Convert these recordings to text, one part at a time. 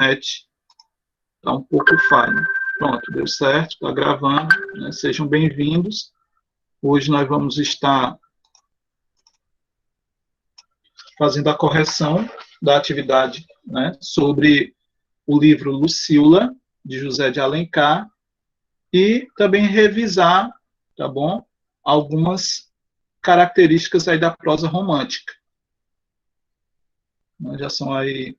está um pouco falho. Pronto, deu certo, está gravando, né? Sejam bem-vindos. Hoje nós vamos estar fazendo a correção da atividade, né, sobre o livro Lucília, de José de Alencar, e também revisar, tá bom, algumas características aí da prosa romântica. Já são aí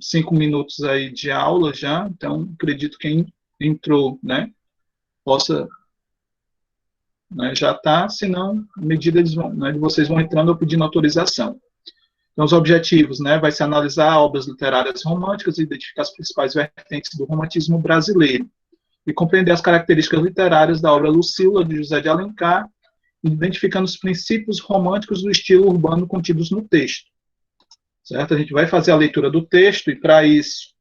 5 minutos aí de aula já, então acredito que quem entrou, né, possa, né, já está, senão, à medida né, de vocês vão entrando, eu pedindo autorização. Então, os objetivos, né, vai ser analisar obras literárias românticas e identificar as principais vertentes do romantismo brasileiro e compreender as características literárias da obra Lucília, de José de Alencar, identificando os princípios românticos do estilo urbano contidos no texto. Certo? A gente vai fazer a leitura do texto e, para isso,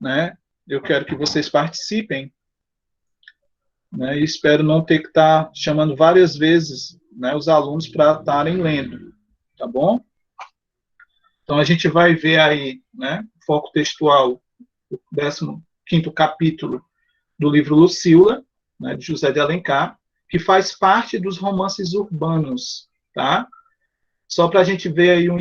né, eu quero que vocês participem, né, e espero não ter que estar chamando várias vezes, né, os alunos para estarem lendo, tá bom? Então, a gente vai ver aí, né, foco textual, o 15º capítulo do livro Lucília, né, de José de Alencar, que faz parte dos romances urbanos, tá? Só para a gente ver aí um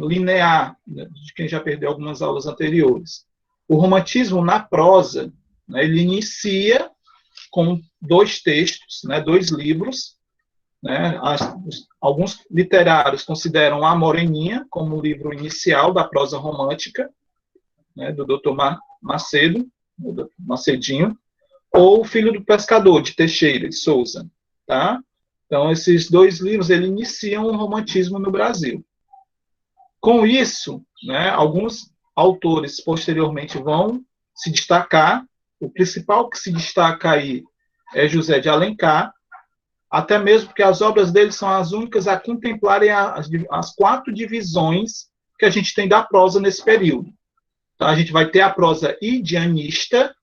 linear, né, de quem já perdeu algumas aulas anteriores. O romantismo na prosa, né, ele inicia com 2 textos, né, 2 livros, né, alguns literários consideram A Moreninha como o livro inicial da prosa romântica, né, do Dr. Macedinho, ou O Filho do Pescador, de Teixeira de Souza, tá? Então, esses 2 livros, ele iniciam o romantismo no Brasil. Com isso, né, alguns autores posteriormente vão se destacar. O principal que se destaca aí é José de Alencar, até mesmo porque as obras dele são as únicas a contemplarem as 4 divisões que a gente tem da prosa nesse período. Então, a gente vai ter a prosa idianista,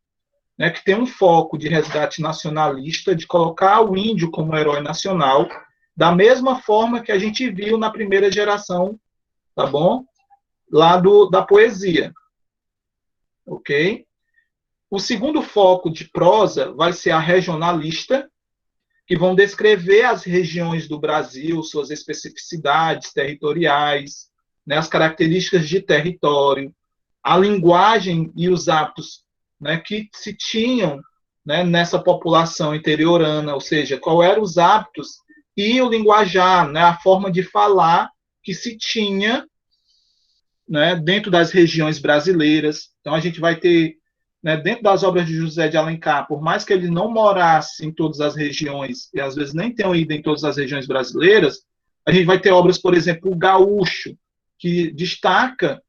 né, que tem um foco de resgate nacionalista, de colocar o índio como herói nacional, da mesma forma que a gente viu na primeira geração, tá bom? Lá da poesia. Ok? O segundo foco de prosa vai ser a regionalista, que vão descrever as regiões do Brasil, suas especificidades territoriais, né, as características de território, a linguagem e os hábitos, né, que se tinham, né, nessa população interiorana, ou seja, quais eram os hábitos e o linguajar, né, a forma de falar que se tinha, né, dentro das regiões brasileiras. Então, a gente vai ter, né, dentro das obras de José de Alencar, por mais que ele não morasse em todas as regiões, e às vezes nem tenham ido em todas as regiões brasileiras, a gente vai ter obras, por exemplo, o Gaúcho, que destaca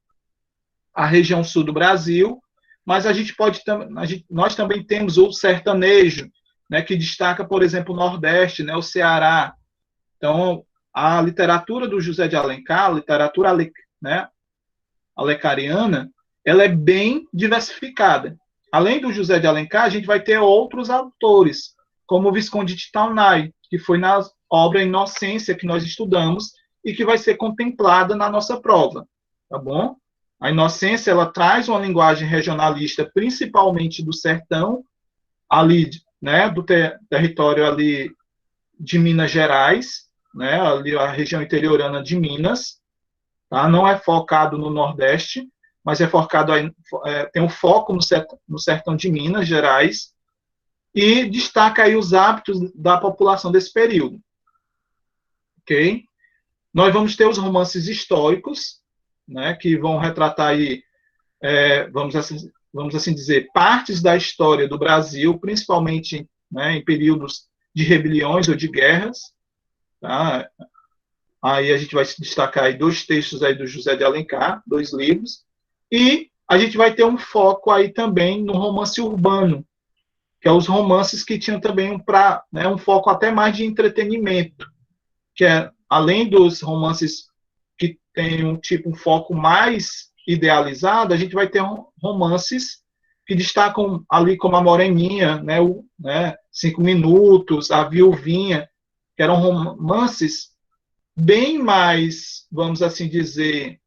a região sul do Brasil, mas nós também temos o sertanejo, né, que destaca, por exemplo, o Nordeste, né, o Ceará. Então, a literatura do José de Alencar, a literatura, né, alecariana, ela é bem diversificada. Além do José de Alencar, a gente vai ter outros autores, como o Visconde de Taunay, que foi na obra Inocência que nós estudamos e que vai ser contemplada na nossa prova, tá bom? A Inocência, ela traz uma linguagem regionalista, principalmente do sertão, ali, né, do território ali de Minas Gerais, né, ali a região interiorana de Minas, tá? Não é focado no Nordeste, mas é focado aí, tem um foco no sertão de Minas Gerais, e destaca aí os hábitos da população desse período. Ok? Nós vamos ter os romances históricos, né, que vão retratar aí, vamos assim dizer, partes da história do Brasil, principalmente, né, em períodos de rebeliões ou de guerras. Tá? Aí a gente vai destacar aí 2 textos aí do José de Alencar, 2 livros, e a gente vai ter um foco aí também no romance urbano, que é os romances que tinham também um foco até mais de entretenimento, que é, além dos romances que tem um foco mais idealizado, a gente vai ter romances que destacam ali como A Moreninha, né, 5 Minutos, A Viuvinha, que eram romances bem mais, vamos assim dizer,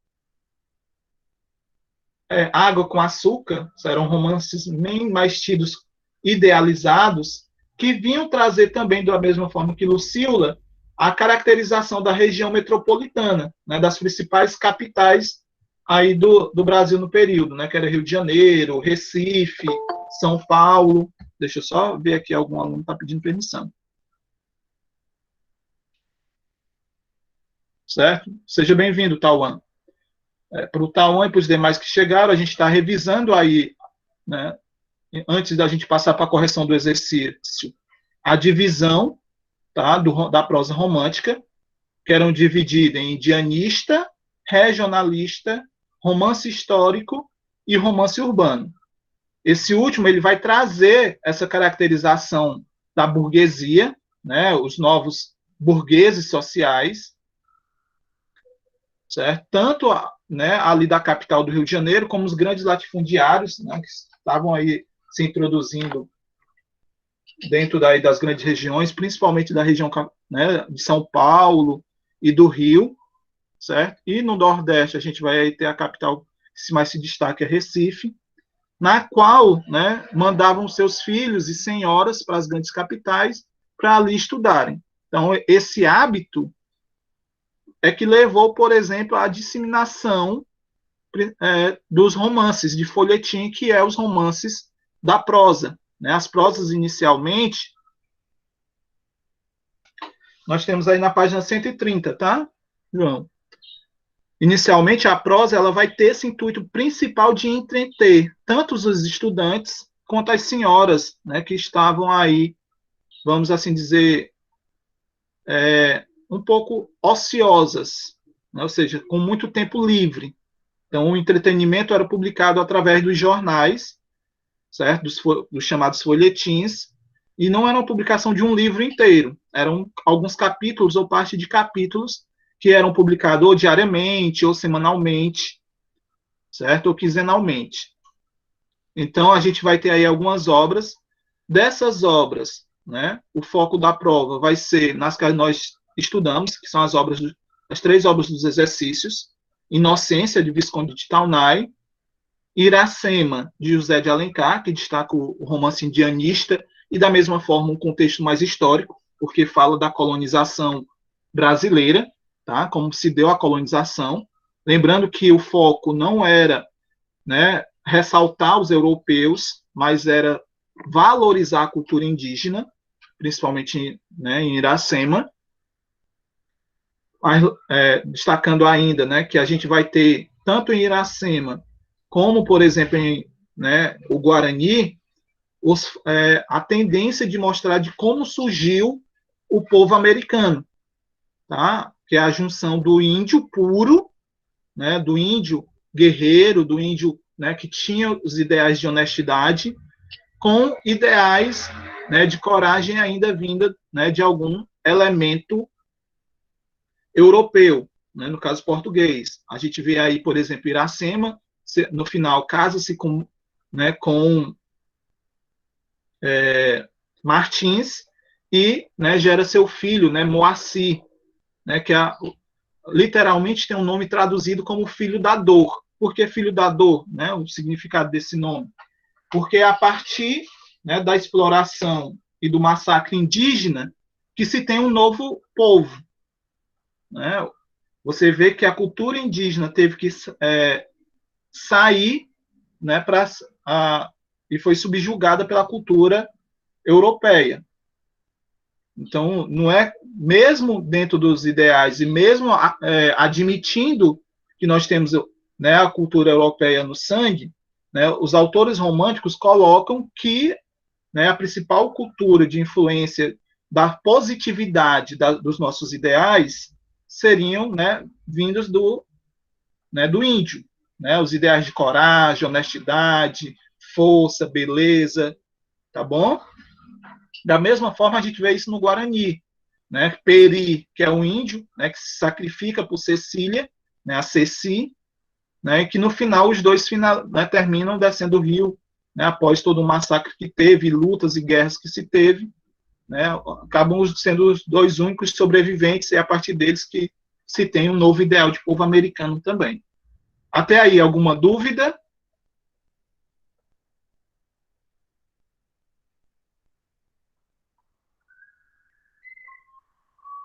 Água com Açúcar, eram romances bem mais tidos idealizados, que vinham trazer também, da mesma forma que Lucília, a caracterização da região metropolitana, né, das principais capitais aí do Brasil no período, né, que era Rio de Janeiro, Recife, São Paulo. Deixa eu só ver aqui, algum aluno está pedindo permissão. Certo? Seja bem-vindo, Tauan. Para o Tauan e para os demais que chegaram, a gente está revisando aí, né, antes da gente passar para a correção do exercício, a divisão, tá, da prosa romântica, que eram divididas em indianista, regionalista, romance histórico e romance urbano. Esse último ele vai trazer essa caracterização da burguesia, né, os novos burgueses sociais, certo? Tanto, né, ali da capital do Rio de Janeiro, como os grandes latifundiários, né, que estavam aí se introduzindo dentro das grandes regiões, principalmente da região, né, de São Paulo e do Rio, certo? E no Nordeste a gente vai ter a capital que mais se destaca, é Recife, na qual, né, mandavam seus filhos e senhoras para as grandes capitais para ali estudarem. Então, esse hábito é que levou, por exemplo, à disseminação dos romances de folhetim, que é os romances da prosa. Né? As prosas, inicialmente, nós temos aí na página 130, tá, João? Inicialmente, a prosa ela vai ter esse intuito principal de entreter tanto os estudantes quanto as senhoras, né, que estavam aí, vamos assim dizer, um pouco ociosas, né, ou seja, com muito tempo livre. Então, o entretenimento era publicado através dos jornais, certo? Dos chamados folhetins, e não era uma publicação de um livro inteiro, eram alguns capítulos ou parte de capítulos que eram publicados ou diariamente, ou semanalmente, certo? Ou quinzenalmente. Então, a gente vai ter aí algumas obras. Dessas obras, né, o foco da prova vai ser nas que nós estudamos, que são as 3 obras dos exercícios: Inocência, de Visconde de Taunay; Iracema, de José de Alencar, que destaca o romance indianista, e da mesma forma um contexto mais histórico, porque fala da colonização brasileira, tá? Como se deu a colonização. Lembrando que o foco não era, né, ressaltar os europeus, mas era valorizar a cultura indígena, principalmente, né, em Iracema. Mas, destacando ainda, né, que a gente vai ter, tanto em Iracema, como, por exemplo, em, né, o Guarani, a tendência de mostrar de como surgiu o povo americano, tá? Que é a junção do índio puro, né, do índio guerreiro, do índio, né, que tinha os ideais de honestidade, com ideais, né, de coragem ainda vinda, né, de algum elemento europeu, né, no caso português. A gente vê aí, por exemplo, Iracema, no final casa-se com, né, com Martins e, né, gera seu filho, né, Moacir, né, que literalmente tem um nome traduzido como filho da dor. Por que filho da dor? Né, o significado desse nome. Porque é a partir, né, da exploração e do massacre indígena que se tem um novo povo. Né? Você vê que a cultura indígena teve que sair, né, e foi subjugada pela cultura europeia. Então, não é, mesmo dentro dos ideais e mesmo admitindo que nós temos, né, a cultura europeia no sangue, né, os autores românticos colocam que, né, a principal cultura de influência da positividade dos nossos ideais seriam, né, vindos né, do índio, né, os ideais de coragem, honestidade, força, beleza, tá bom? Da mesma forma, a gente vê isso no Guarani, né? Peri, que é um índio, né, que se sacrifica por Cecília, né, a Ceci, né, que no final os dois né, terminam descendo o rio, né, após todo o massacre que teve, lutas e guerras que se teve, né, acabam sendo os dois únicos sobreviventes, e é a partir deles que se tem um novo ideal de povo americano também. Até aí, alguma dúvida?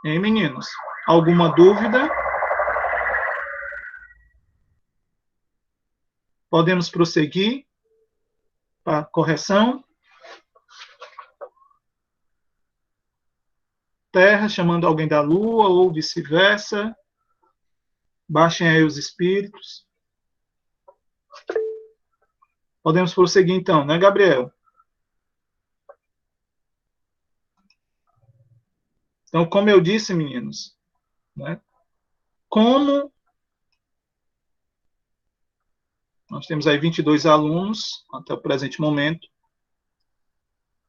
Hein, meninos? Alguma dúvida? Podemos prosseguir para a correção? Terra chamando alguém da lua, ou vice-versa. Baixem aí os espíritos. Podemos prosseguir então, né, Gabriel? Então, como eu disse, meninos, né, como nós temos aí 22 alunos até o presente momento,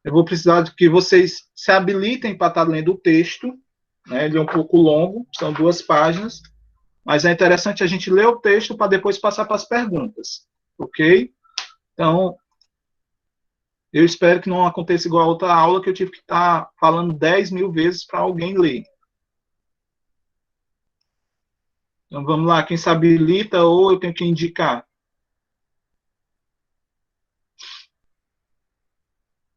eu vou precisar de que vocês se habilitem para estar lendo o texto, né, ele é um pouco longo, são 2 páginas, mas é interessante a gente ler o texto para depois passar para as perguntas, ok? Então, eu espero que não aconteça igual a outra aula, que eu tive que estar falando 10 mil vezes para alguém ler. Então, vamos lá, quem se habilita ou eu tenho que indicar?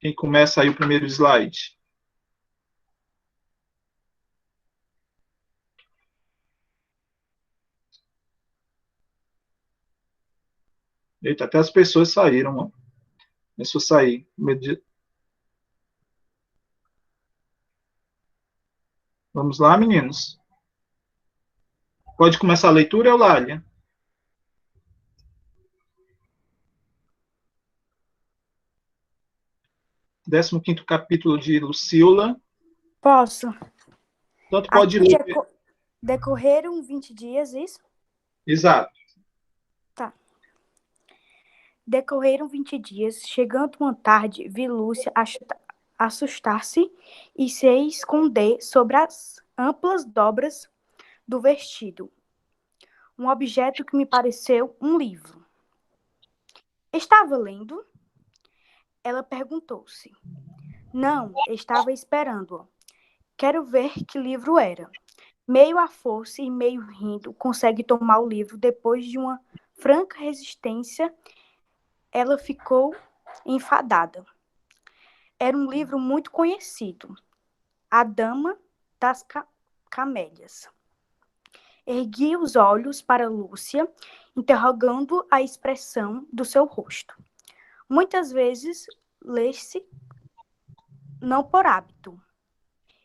Quem começa aí o primeiro slide? Eita, até as pessoas saíram, ó. Começou a sair. Vamos lá, meninos. Pode começar a leitura, Eulália? 15º capítulo de Lucila. Posso. Tanto pode ler. Decorreram 20 dias, isso? Exato. Tá. Decorreram 20 dias. Chegando uma tarde, vi Lúcia assustar-se e se esconder sobre as amplas dobras do vestido. Um objeto que me pareceu um livro. Estava lendo? Ela perguntou-se. Não, estava esperando-o. Quero ver que livro era. Meio à força e meio rindo, consegue tomar o livro. Depois de uma franca resistência, ela ficou enfadada. Era um livro muito conhecido. A Dama das Camélias. Ergui os olhos para Lúcia, interrogando a expressão do seu rosto. Muitas vezes lê-se não por hábito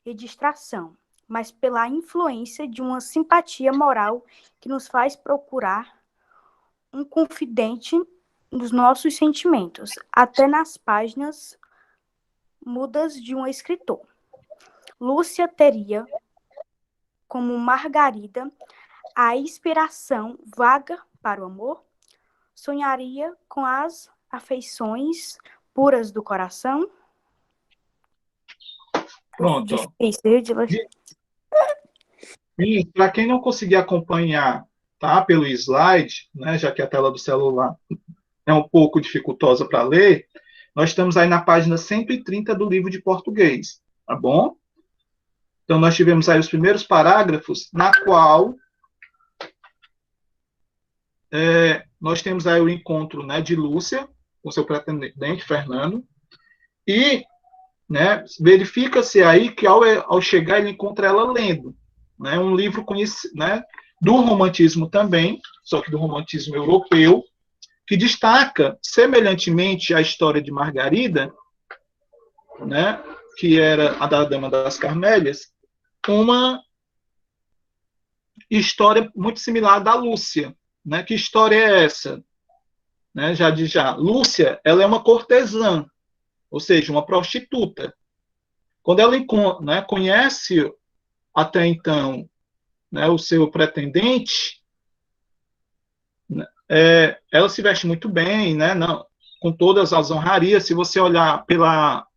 e distração, mas pela influência de uma simpatia moral que nos faz procurar um confidente nos nossos sentimentos, até nas páginas mudas de um escritor. Lúcia teria, como Margarida, a inspiração vaga para o amor, sonharia com as afeições puras do coração. Pronto. Difícil de ler. Para quem não conseguir acompanhar, tá, pelo slide, né, já que a tela do celular é um pouco dificultosa para ler, nós estamos aí na página 130 do livro de português, tá bom? Então, nós tivemos aí os primeiros parágrafos, na qual nós temos aí o encontro, né, de Lúcia com seu pretendente, Fernando, e, né, verifica-se aí que ao chegar ele encontra ela lendo, né, um livro conhecido, né, do romantismo também, só que do romantismo europeu, que destaca, semelhantemente à história de Margarida, né, que era a da Dama das Camélias, uma história muito similar à da Lúcia. Né? Que história é essa? Né, já. Lúcia, ela é uma cortesã, ou seja, uma prostituta. Quando ela, né, conhece até então, né, o seu pretendente, ela se veste muito bem, né, não, com todas as honrarias. Se você olhar pelas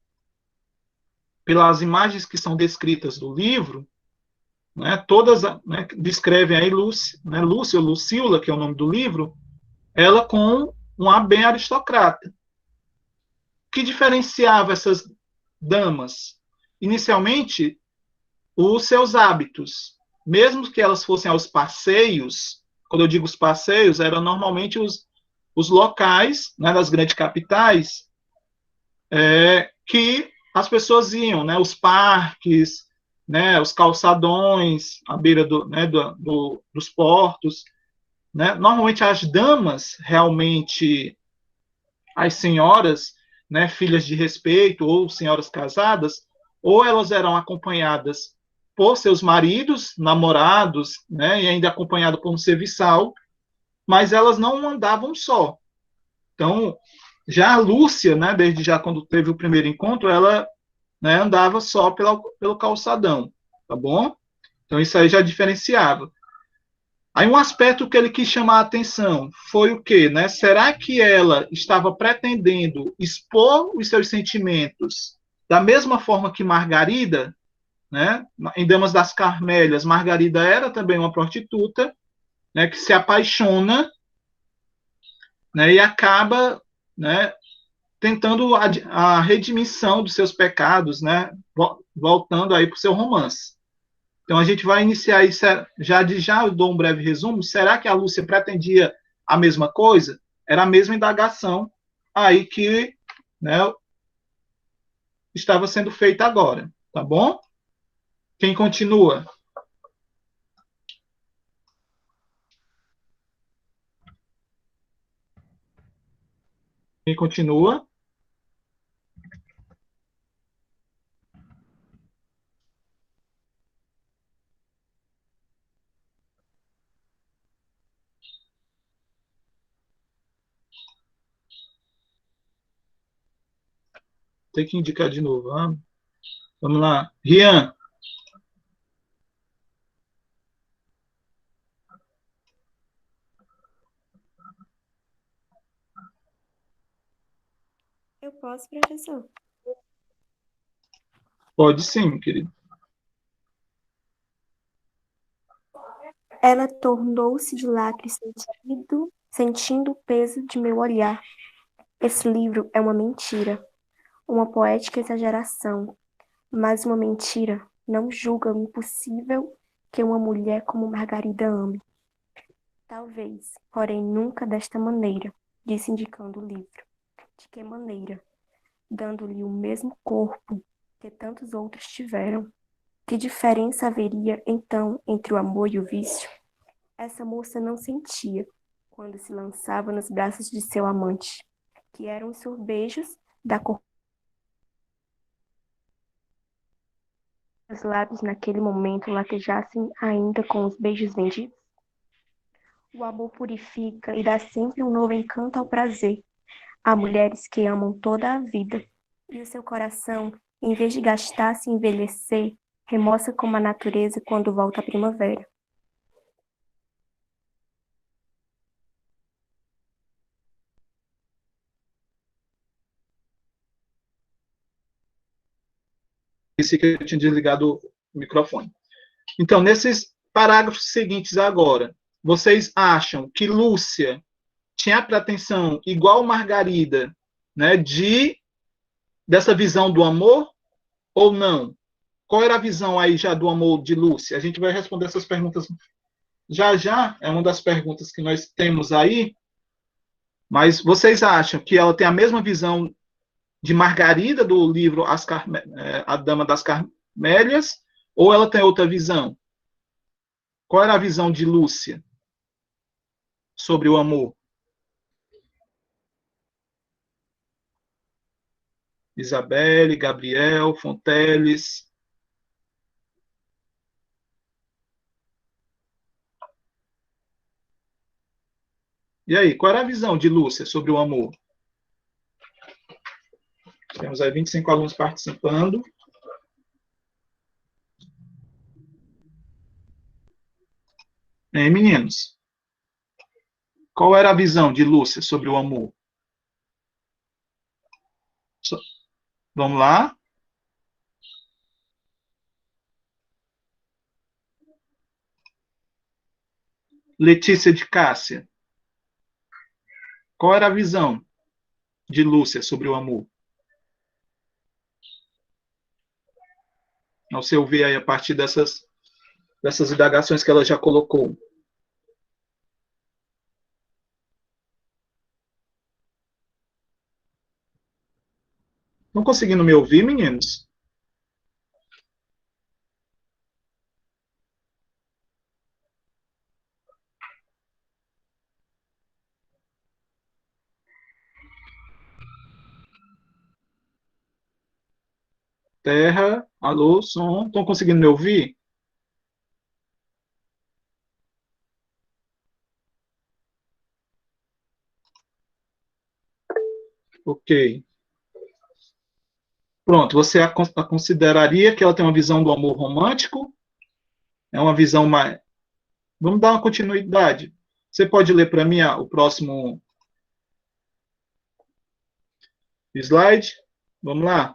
imagens que são descritas do livro, né, todas, né, descrevem aí Lúcia, né, Lúcia ou Lucila, que é o nome do livro, ela com um ar bem aristocrata. O que diferenciava essas damas? Inicialmente, os seus hábitos. Mesmo que elas fossem aos passeios, quando eu digo os passeios, eram normalmente os locais, né, das grandes capitais, que as pessoas iam, né, os parques, né, os calçadões, à beira né, dos portos, né? Normalmente as damas, realmente, as senhoras, né, filhas de respeito ou senhoras casadas, ou elas eram acompanhadas por seus maridos, namorados, né, e ainda acompanhado por um serviçal, mas elas não andavam só. Então, já a Lúcia, né, desde já quando teve o primeiro encontro, ela, né, andava só pelo calçadão, tá bom? Então isso aí já diferenciava. Aí um aspecto que ele quis chamar a atenção foi o quê, né? Será que ela estava pretendendo expor os seus sentimentos da mesma forma que Margarida, né? Em Damas das Carmélias, Margarida era também uma prostituta, né, que se apaixona, né, e acaba, né, tentando a redimissão dos seus pecados, né, voltando aí para o seu romance. Então a gente vai iniciar aí, já dou um breve resumo. Será que a Lúcia pretendia a mesma coisa? Era a mesma indagação aí que, né, estava sendo feita agora, tá bom? Quem continua? Quem continua? Tem que indicar de novo. Vamos lá. Rian, Eu posso, professor? pode sim, querido. Ela tornou-se de lacre sentindo o peso de meu olhar. Esse livro é uma mentira, uma poética exageração, mas uma mentira não julga o impossível que uma mulher como Margarida ame. Talvez, porém nunca desta maneira, disse indicando o livro. De que maneira? Dando-lhe o mesmo corpo que tantos outros tiveram. Que diferença haveria, então, entre o amor e o vício? Essa moça não sentia, quando se lançava nos braços de seu amante, que eram os sorbejos da cor. Os lábios naquele momento latejassem ainda com os beijos vendidos? O amor purifica e dá sempre um novo encanto ao prazer. Há mulheres que amam toda a vida, e o seu coração, em vez de gastar-se e envelhecer, remoça como a natureza quando volta a primavera. Disse que eu tinha desligado o microfone. Então, nesses parágrafos seguintes agora, vocês acham que Lúcia tinha a pretensão, igual Margarida, né, dessa visão do amor ou não? Qual era a visão aí já do amor de Lúcia? A gente vai responder essas perguntas já já, é uma das perguntas que nós temos aí, mas vocês acham que ela tem a mesma visão de Margarida do livro A Dama das Carmélias ou ela tem outra visão? Qual era a visão de Lúcia sobre o amor? Isabelle, Gabriel, Fonteles. E aí, qual era a visão de Lúcia sobre o amor? Temos aí 25 alunos participando. Meninos, qual era a visão de Lúcia sobre o amor? Vamos lá? Letícia de Cássia, qual era a visão de Lúcia sobre o amor? Ao seu ver aí, a partir dessas indagações que ela já colocou. Não conseguindo me ouvir, meninos? Terra. Alô, som. Estão conseguindo me ouvir? Ok. Pronto, você a consideraria que ela tem uma visão do amor romântico? É uma visão mais. Vamos dar uma continuidade. Você pode ler para mim o próximo slide? Vamos lá?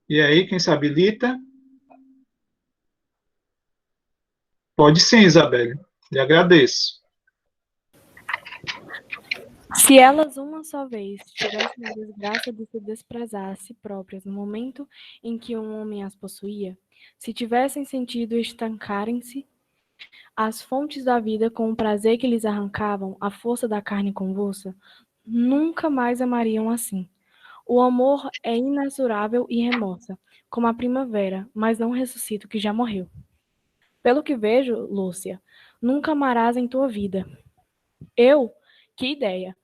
E aí, quem se habilita? Pode sim, Isabelle. Lhe agradeço. Se elas uma só vez tivessem a desgraça de se desprezar a si próprias no momento em que um homem as possuía, se tivessem sentido estancarem-se as fontes da vida com o prazer que lhes arrancavam a força da carne convulsa, nunca mais amariam assim. O amor é inexorável e remoça, como a primavera, mas não ressuscita o que já morreu. Pelo que vejo, Lúcia, nunca amarás em tua vida. Eu? Que ideia!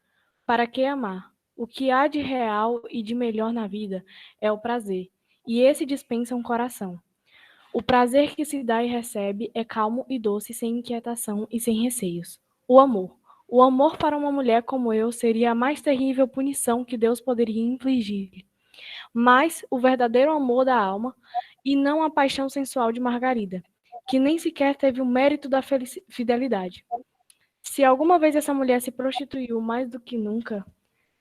Para que amar? O que há de real e de melhor na vida é o prazer, e esse dispensa um coração. O prazer que se dá e recebe é calmo e doce, sem inquietação e sem receios. O amor. O amor para uma mulher como eu seria a mais terrível punição que Deus poderia infligir. Mas o verdadeiro amor da alma, e não a paixão sensual de Margarida, que nem sequer teve o mérito da fidelidade. Se alguma vez essa mulher se prostituiu mais do que nunca,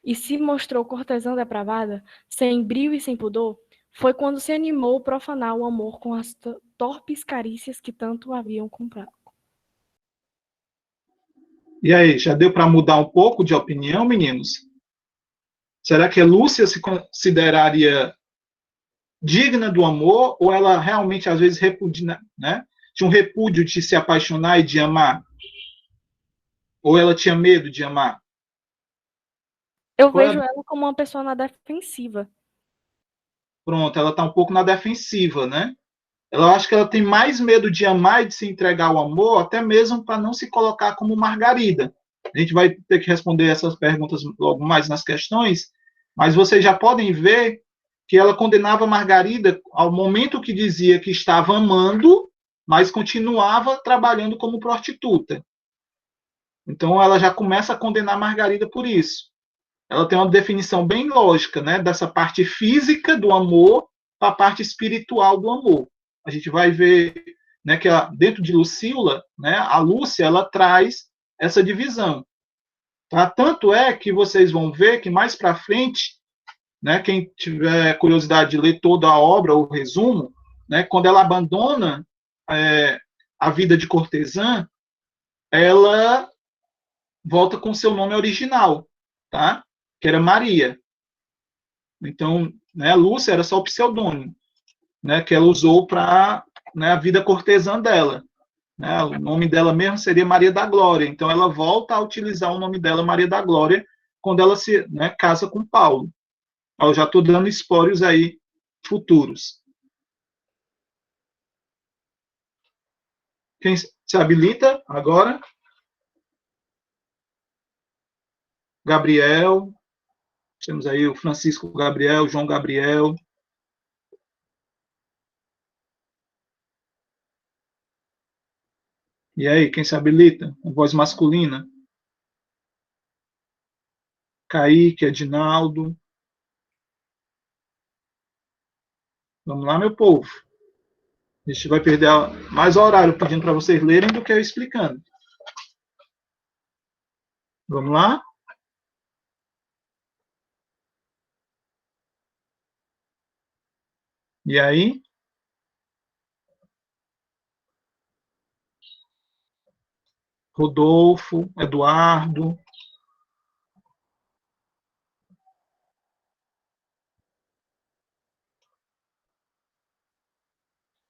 e se mostrou cortesã depravada, sem brio e sem pudor, foi quando se animou a profanar o amor com as torpes carícias que tanto haviam comprado. E aí, já deu para mudar um pouco de opinião, meninos? Será que a Lúcia se consideraria digna do amor ou ela realmente às vezes repudia, né? Tinha um repúdio de se apaixonar e de amar? Ou ela tinha medo de amar? Eu vejo ela como uma pessoa na defensiva. Pronto, ela está um pouco na defensiva, né? Ela acha que ela tem mais medo de amar e de se entregar ao amor, até mesmo para não se colocar como Margarida. A gente vai ter que responder essas perguntas logo mais nas questões, mas vocês já podem ver que ela condenava Margarida ao momento que dizia que estava amando, mas continuava trabalhando como prostituta. Então ela já começa a condenar Margarida por isso. Ela tem uma definição bem lógica, né, dessa parte física do amor para a parte espiritual do amor. A gente vai ver, né, que dentro de Lucília, né, a Lúcia, ela traz essa divisão. Tá? Tanto é que vocês vão ver que mais para frente, né, quem tiver curiosidade de ler toda a obra, o resumo, né, quando ela abandona a vida de cortesã, ela volta com seu nome original, tá? Que era Maria. Então, né, Lúcia era só o pseudônimo, né, que ela usou para, né, a vida cortesã dela. Né, o nome dela mesmo seria Maria da Glória. Então, ela volta a utilizar o nome dela, Maria da Glória, quando ela se, né, casa com Paulo. Eu já estou dando espólios aí futuros. Quem se habilita agora? Gabriel. Temos aí o Francisco Gabriel, João Gabriel. E aí, quem se habilita? A voz masculina. Kaique, Edinaldo. Vamos lá, meu povo. A gente vai perder mais horário pedindo para vocês lerem do que eu explicando. Vamos lá? E aí? Rodolfo, Eduardo.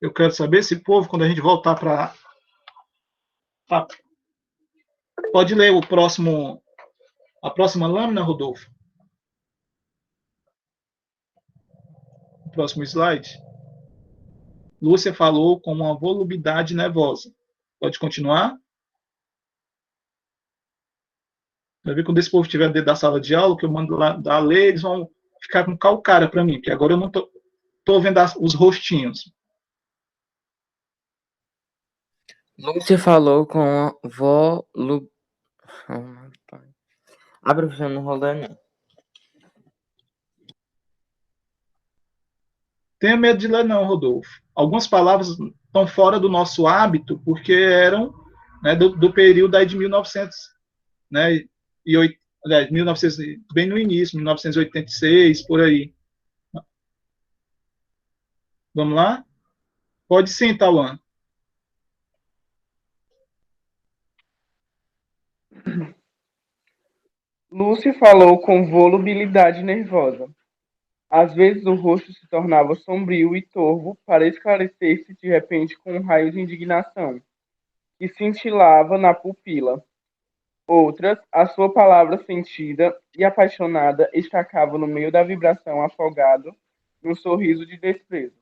Eu quero saber esse povo, quando a gente voltar para. Pode ler o próximo A próxima lâmina, Rodolfo. O próximo slide. Lúcia falou com uma volubilidade nervosa. Pode continuar? Vai ver quando esse povo estiver dentro da sala de aula, que eu mando lá ler, eles vão ficar com calcara para mim, porque agora eu não estou vendo os rostinhos. Lúcia falou com a A professora não rolou, não. Tenha medo de ler não, Rodolfo. Algumas palavras estão fora do nosso hábito, porque eram, né, do período aí de 1900, né, e 1900, bem no início, 1986, por aí. Vamos lá? Pode sim, Tauan. Lúcia falou com volubilidade nervosa. Às vezes o rosto se tornava sombrio e torvo para esclarecer-se de repente com um raio de indignação, que cintilava na pupila. Outras, a sua palavra sentida e apaixonada estacava no meio da vibração afogado num sorriso de desprezo.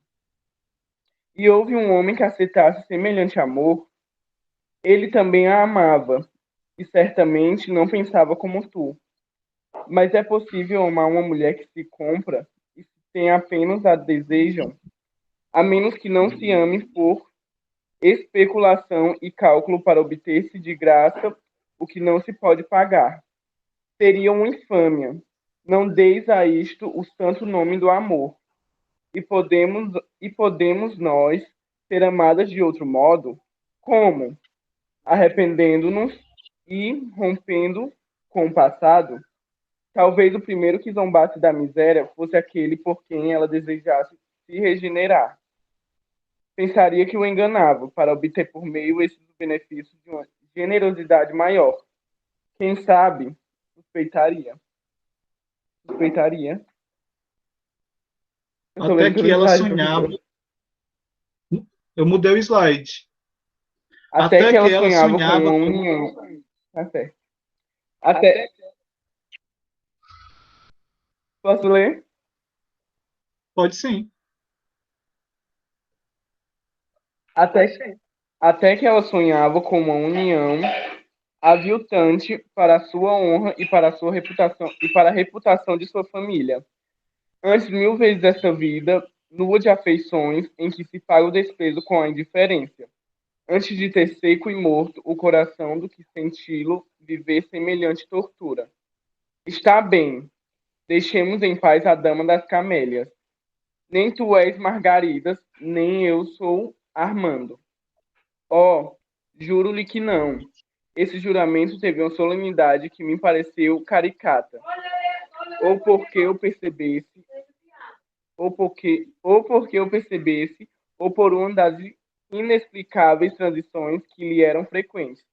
E houve um homem que aceitasse semelhante amor. Ele também a amava, e certamente não pensava como tu. Mas é possível amar uma mulher que se compra e se tem apenas a desejam, a menos que não se ame por especulação e cálculo para obter-se de graça o que não se pode pagar. Seria uma infâmia. Não deis a isto o santo nome do amor. E podemos nós ser amadas de outro modo? Como? Arrependendo-nos e rompendo com o passado? Talvez o primeiro que zombasse da miséria fosse aquele por quem ela desejasse se regenerar. Pensaria que o enganava para obter por meio esses benefícios de uma generosidade maior. Quem sabe, suspeitaria. Até que ela sonhava. Eu mudei o slide. Até que ela sonhava com uma união. Tá certo. Posso ler? Pode sim. Até que ela sonhava com uma união aviltante para a sua honra e para a sua reputação e para a reputação de sua família. Antes 1000 vezes essa vida, nua de afeições, em que se paga o desprezo com a indiferença. Antes de ter seco e morto o coração do que senti-lo viver semelhante tortura. Está bem, deixemos em paz a dama das camélias. Nem tu és Margaridas, nem eu sou Armando. Oh, juro-lhe que não. Esse juramento teve uma solenidade que me pareceu caricata. Ou porque eu percebesse, ou por uma das inexplicáveis transições que lhe eram frequentes.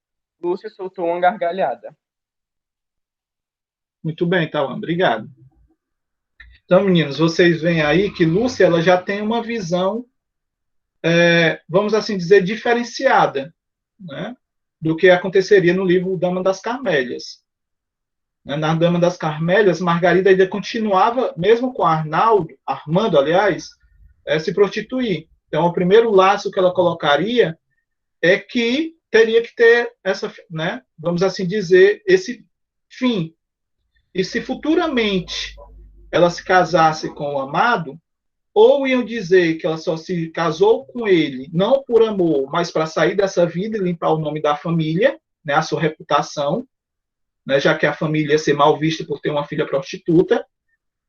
Lúcia soltou uma gargalhada. Muito bem, Tauan, obrigado. Então, meninos, vocês veem aí que Lúcia ela já tem uma visão, vamos assim dizer, diferenciada, né, do que aconteceria no livro Dama das Carmélias. Na Dama das Carmélias, Margarida ainda continuava, mesmo com Armando, aliás, se prostituir. Então, o primeiro laço que ela colocaria é que teria que ter essa, né, vamos assim dizer, esse fim. E se futuramente ela se casasse com o amado, ou iam dizer que ela só se casou com ele, não por amor, mas para sair dessa vida e limpar o nome da família, né, a sua reputação, né, já que a família ia ser mal vista por ter uma filha prostituta,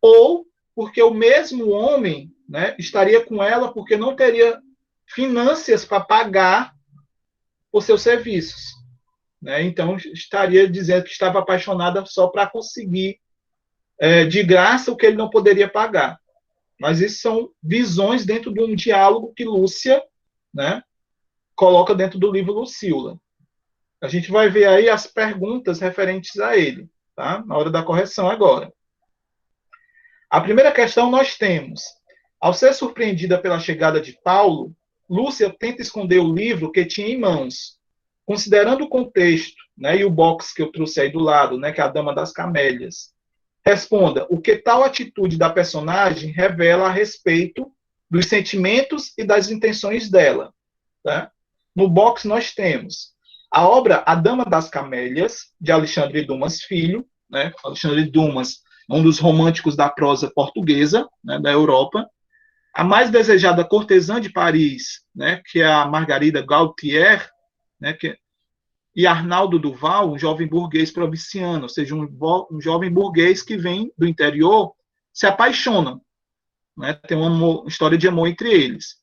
ou porque o mesmo homem, né, estaria com ela porque não teria finanças para pagar por seus serviços. Né? Então, estaria dizendo que estava apaixonada só para conseguir de graça o que ele não poderia pagar. Mas isso são visões dentro de um diálogo que Lúcia, né, coloca dentro do livro Lucíola. A gente vai ver aí as perguntas referentes a ele, tá? Na hora da correção agora. A primeira questão nós temos: ao ser surpreendida pela chegada de Paulo, Lúcia tenta esconder o livro que tinha em mãos. considerando o contexto, né, e o box que eu trouxe aí do lado, né, que é a Dama das Camélias, responda o que tal atitude da personagem revela a respeito dos sentimentos e das intenções dela. Tá? No box nós temos a obra A Dama das Camélias, de Alexandre Dumas Filho, né? Alexandre Dumas, um dos românticos da prosa portuguesa, né, da Europa. A Mais Desejada Cortesã de Paris, né, que é a Margarida Gautier, né, e Arnaldo Duval, um jovem burguês provinciano, ou seja, um jovem burguês que vem do interior, se apaixona, né, tem uma história de amor entre eles.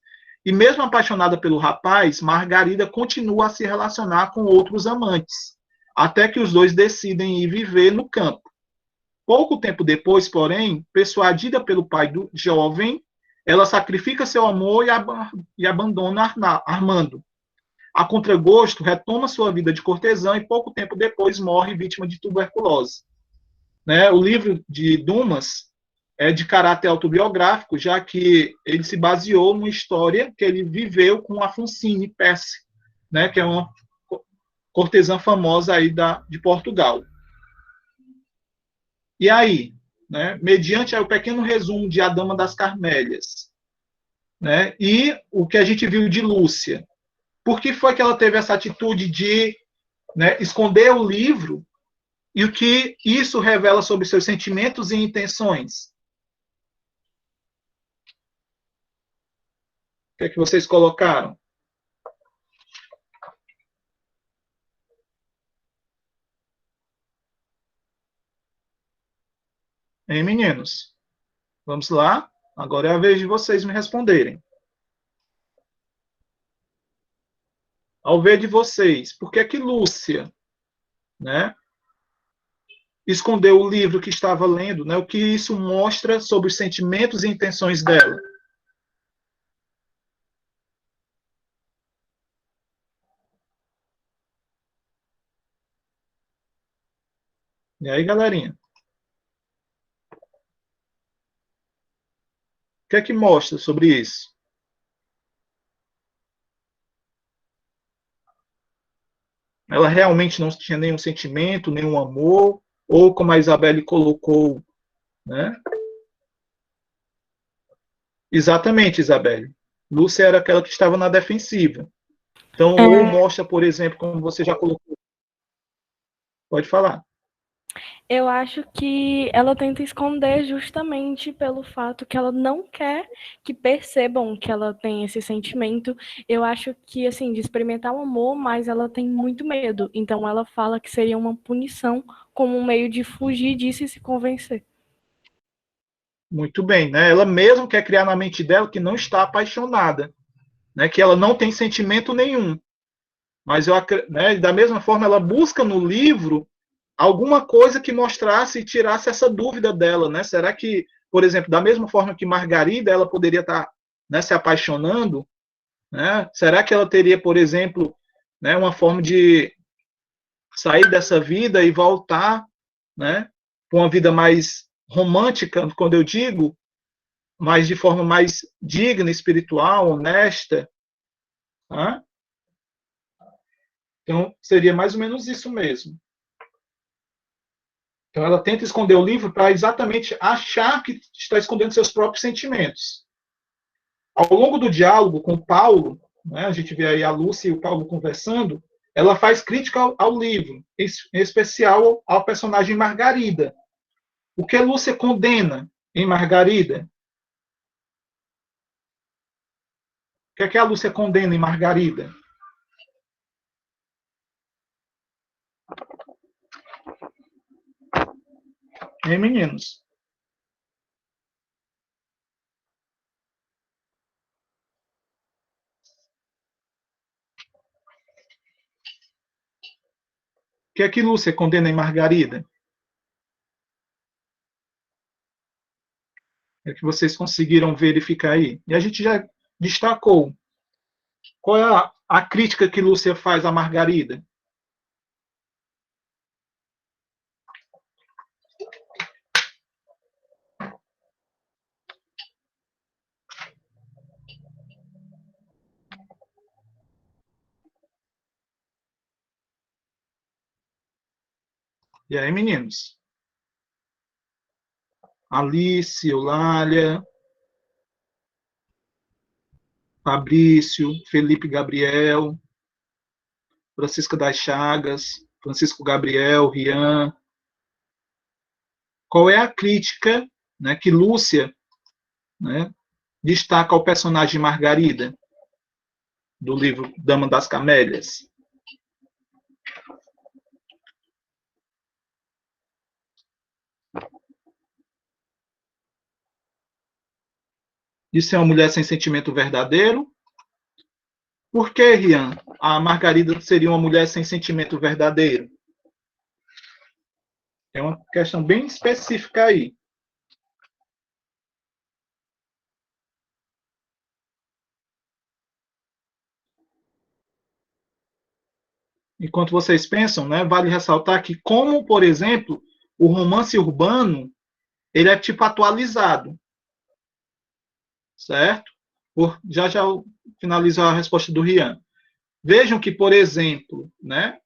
E mesmo apaixonada pelo rapaz, Margarida continua a se relacionar com outros amantes, até que os dois decidem ir viver no campo. Pouco tempo depois, porém, persuadida pelo pai do jovem, ela sacrifica seu amor e abandona Armando. A contragosto, retoma sua vida de cortesã e pouco tempo depois morre vítima de tuberculose. Né? O livro de Dumas é de caráter autobiográfico, já que ele se baseou numa história que ele viveu com a Francine Perse, né? Que é uma cortesã famosa aí de Portugal. E aí, né? Mediante aí o pequeno resumo de A Dama das Camélias, né? E o que a gente viu de Lúcia, por que foi que ela teve essa atitude de, né, esconder o livro e o que isso revela sobre seus sentimentos e intenções? O que é que vocês colocaram? Hein, meninos? Vamos lá? Agora é a vez de vocês me responderem. Ao ver de vocês, por que que Lúcia, né, escondeu o livro que estava lendo, né? O que isso mostra sobre os sentimentos e intenções dela? E aí, galerinha? O que é que mostra sobre isso? Ela realmente não tinha nenhum sentimento, nenhum amor, ou como a Isabelle colocou, né? Exatamente, Isabelle. Lúcia era aquela que estava na defensiva. Então, ou É, mostra, por exemplo, como você já colocou. Pode falar. eu acho que ela tenta esconder justamente pelo fato que ela não quer que percebam que ela tem esse sentimento. Eu acho que, assim, de experimentar o amor, mas ela tem muito medo. Então ela fala que seria uma punição como um meio de fugir disso e se convencer. Muito bem, né? Ela mesmo quer criar na mente dela que não está apaixonada, né? Que ela não tem sentimento nenhum. Mas eu, né, da mesma forma, ela busca no livro alguma coisa que mostrasse e tirasse essa dúvida dela, né? Será que, por exemplo, da mesma forma que Margarida, ela poderia estar, né, se apaixonando, né? Será que ela teria, por exemplo, né, uma forma de sair dessa vida e voltar, né, para uma vida mais romântica, quando eu digo, mas de forma mais digna, espiritual, honesta, né? Então, seria mais ou menos isso mesmo. Então, ela tenta esconder o livro para exatamente achar que está escondendo seus próprios sentimentos. Ao longo do diálogo com Paulo, né, a gente vê aí a Lúcia e o Paulo conversando, ela faz crítica ao livro, em especial ao personagem Margarida. O que a Lúcia condena em Margarida? O que é que a Lúcia condena em Margarida? Hein, meninos? O que é que Lúcia condena em Margarida? É que vocês conseguiram verificar aí. E a gente já destacou. Qual é a crítica que Lúcia faz a Margarida? E aí, meninos? Alice, Eulália, Fabrício, Felipe Gabriel, Francisca das Chagas, Francisco Gabriel, Rian. Qual é a crítica, né, que Lúcia, né, destaca ao personagem Margarida, do livro Dama das Camélias? De ser uma mulher sem sentimento verdadeiro? Por que, Rian, a Margarida seria uma mulher sem sentimento verdadeiro? É uma questão bem específica aí. Enquanto vocês pensam, né, vale ressaltar que, como, por exemplo, o romance urbano, ele é tipo atualizado, certo? Já finalizo a resposta do Rian. Vejam que, por exemplo, né,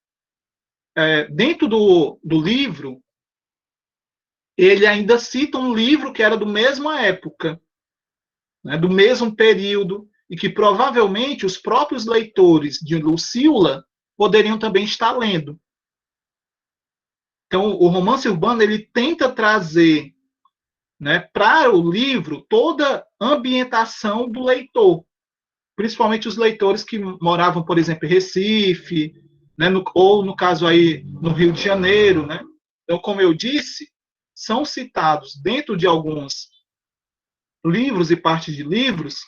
dentro do livro, ele ainda cita um livro que era do mesma época, né, do mesmo período, e que provavelmente os próprios leitores de Lucíola poderiam também estar lendo. Então, o romance urbano ele tenta trazer, né, para o livro toda a ambientação do leitor, principalmente os leitores que moravam, por exemplo, em Recife, né, ou no caso aí no Rio de Janeiro, né? Então, como eu disse, são citados dentro de alguns livros e partes de livros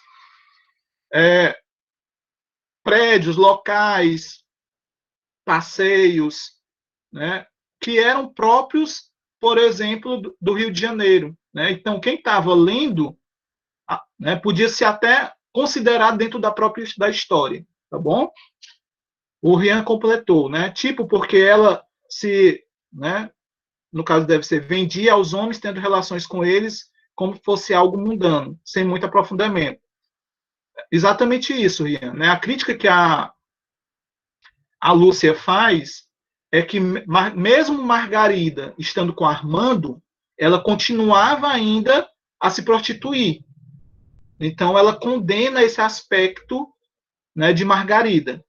prédios, locais, passeios, né, que eram próprios, por exemplo, do Rio de Janeiro. Né? Então, quem estava lendo, né, podia ser até considerado dentro da própria da história, tá bom? O Rian completou, né? Tipo, porque ela se, né, no caso deve ser, vendia aos homens tendo relações com eles como fosse algo mundano, sem muito aprofundamento. Exatamente isso, Rian. Né? A crítica que a Lúcia faz é que, mesmo Margarida estando com Armando, ela continuava ainda a se prostituir. Então, ela condena esse aspecto, né, de Margarida.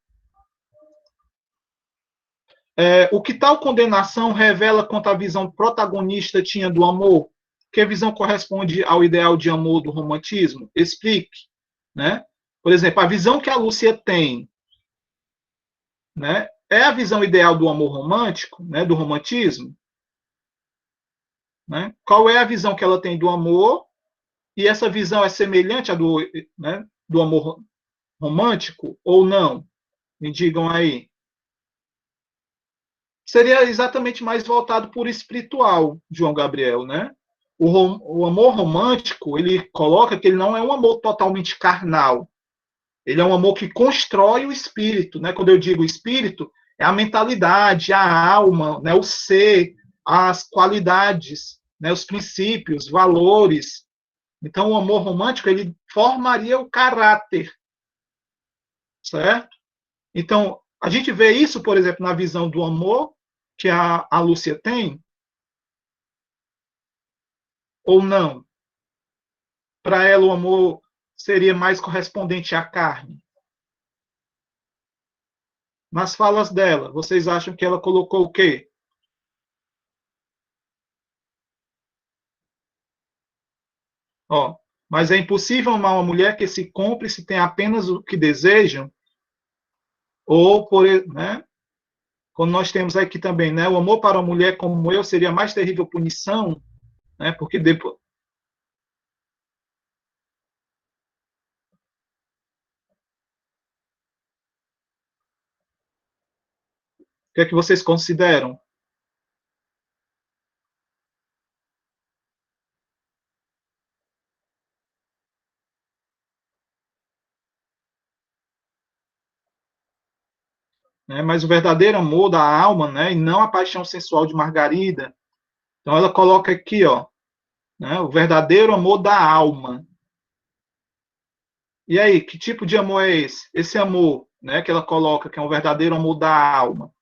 O que tal condenação revela quanto a visão protagonista tinha do amor? Que visão corresponde ao ideal de amor do romantismo? Explique. Né? Por exemplo, a visão que a Lúcia tem, né, é a visão ideal do amor romântico, né, do romantismo? Né? Qual é a visão que ela tem do amor? E essa visão é semelhante à né, do amor romântico ou não? Me digam aí. Seria exatamente mais voltado por espiritual, João Gabriel, né? O amor romântico, ele coloca que ele não é um amor totalmente carnal. Ele é um amor que constrói o espírito, né? Quando eu digo espírito, é a mentalidade, a alma, né? O ser, as qualidades, né? Os princípios, valores. Então, o amor romântico, ele formaria o caráter, certo? Então, a gente vê isso, por exemplo, na visão do amor que a Lúcia tem, ou não? Para ela, o amor seria mais correspondente à carne. Nas falas dela, vocês acham que ela colocou o quê? Ó, mas é impossível amar uma mulher que se cúmplice tem apenas o que desejam, ou por, né? Quando nós temos aqui também, né? O amor para uma mulher como eu seria a mais terrível punição, né? Porque depois. O que é que vocês consideram? Né? Mas o verdadeiro amor da alma, né? E não a paixão sensual de Margarida. Então ela coloca aqui, ó, né? O verdadeiro amor da alma. E aí, que tipo de amor é esse? Esse amor, né? Que ela coloca que é um verdadeiro amor da alma.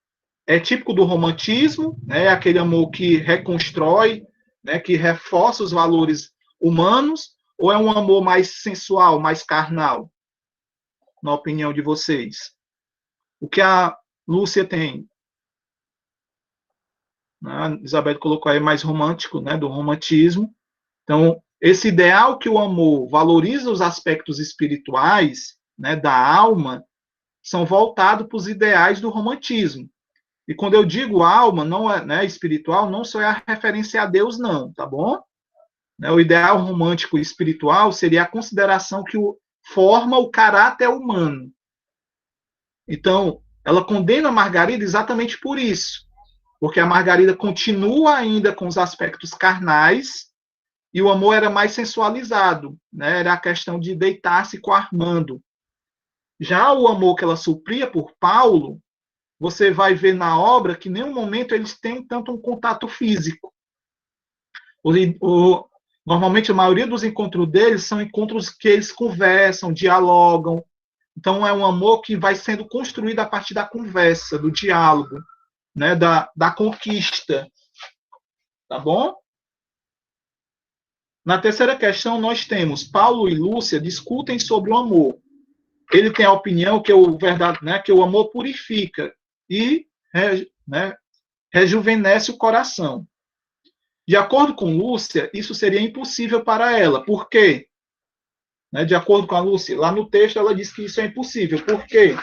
é típico do romantismo, né, aquele amor que reconstrói, né, que reforça os valores humanos, ou é um amor mais sensual, mais carnal, na opinião de vocês? O que a Lúcia tem? A Isabel colocou aí mais romântico, né, do romantismo. Então, esse ideal que o amor valoriza os aspectos espirituais, né, da alma, são voltados para os ideais do romantismo. E quando eu digo alma, não é, né, espiritual, não só é a referência a Deus, não, tá bom? Né, o ideal romântico espiritual seria a consideração que forma o caráter humano. Então, ela condena a Margarida exatamente por isso, porque a Margarida continua ainda com os aspectos carnais e o amor era mais sensualizado, né? Era a questão de deitar-se com Armando. Já o amor que ela supria por Paulo, você vai ver na obra que em nenhum momento eles têm tanto um contato físico. Normalmente, a maioria dos encontros deles são encontros que eles conversam, dialogam. Então, é um amor que vai sendo construído a partir da conversa, do diálogo, né, da conquista. Tá bom? Na terceira questão, nós temos Paulo e Lúcia discutem sobre o amor. Ele tem a opinião que que o amor purifica e, né, rejuvenesce o coração. De acordo com Lúcia, isso seria impossível para ela. Por quê? Né, de acordo com a Lúcia, lá no texto ela diz que isso é impossível. Por quê?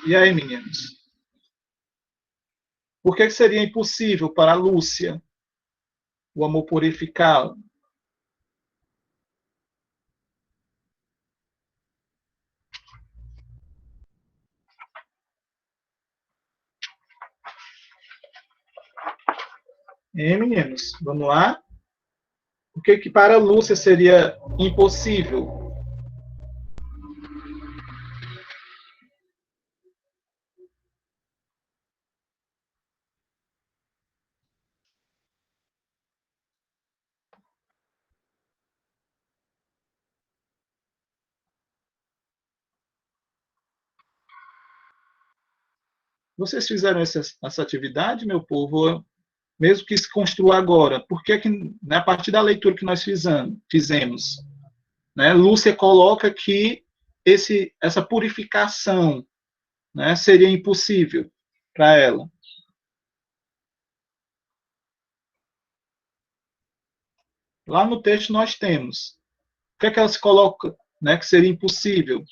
E aí, meninos? Por que seria impossível para a Lúcia o amor purificá-la? Meninos? Vamos lá? Por que para a Lúcia seria impossível? Vocês fizeram essa atividade, meu povo, mesmo que se construa agora? Por que, né, a partir da leitura que nós fizemos, né, Lúcia coloca que essa purificação, né, seria impossível para ela? Lá no texto nós temos. O que é que ela se coloca, né, que seria impossível?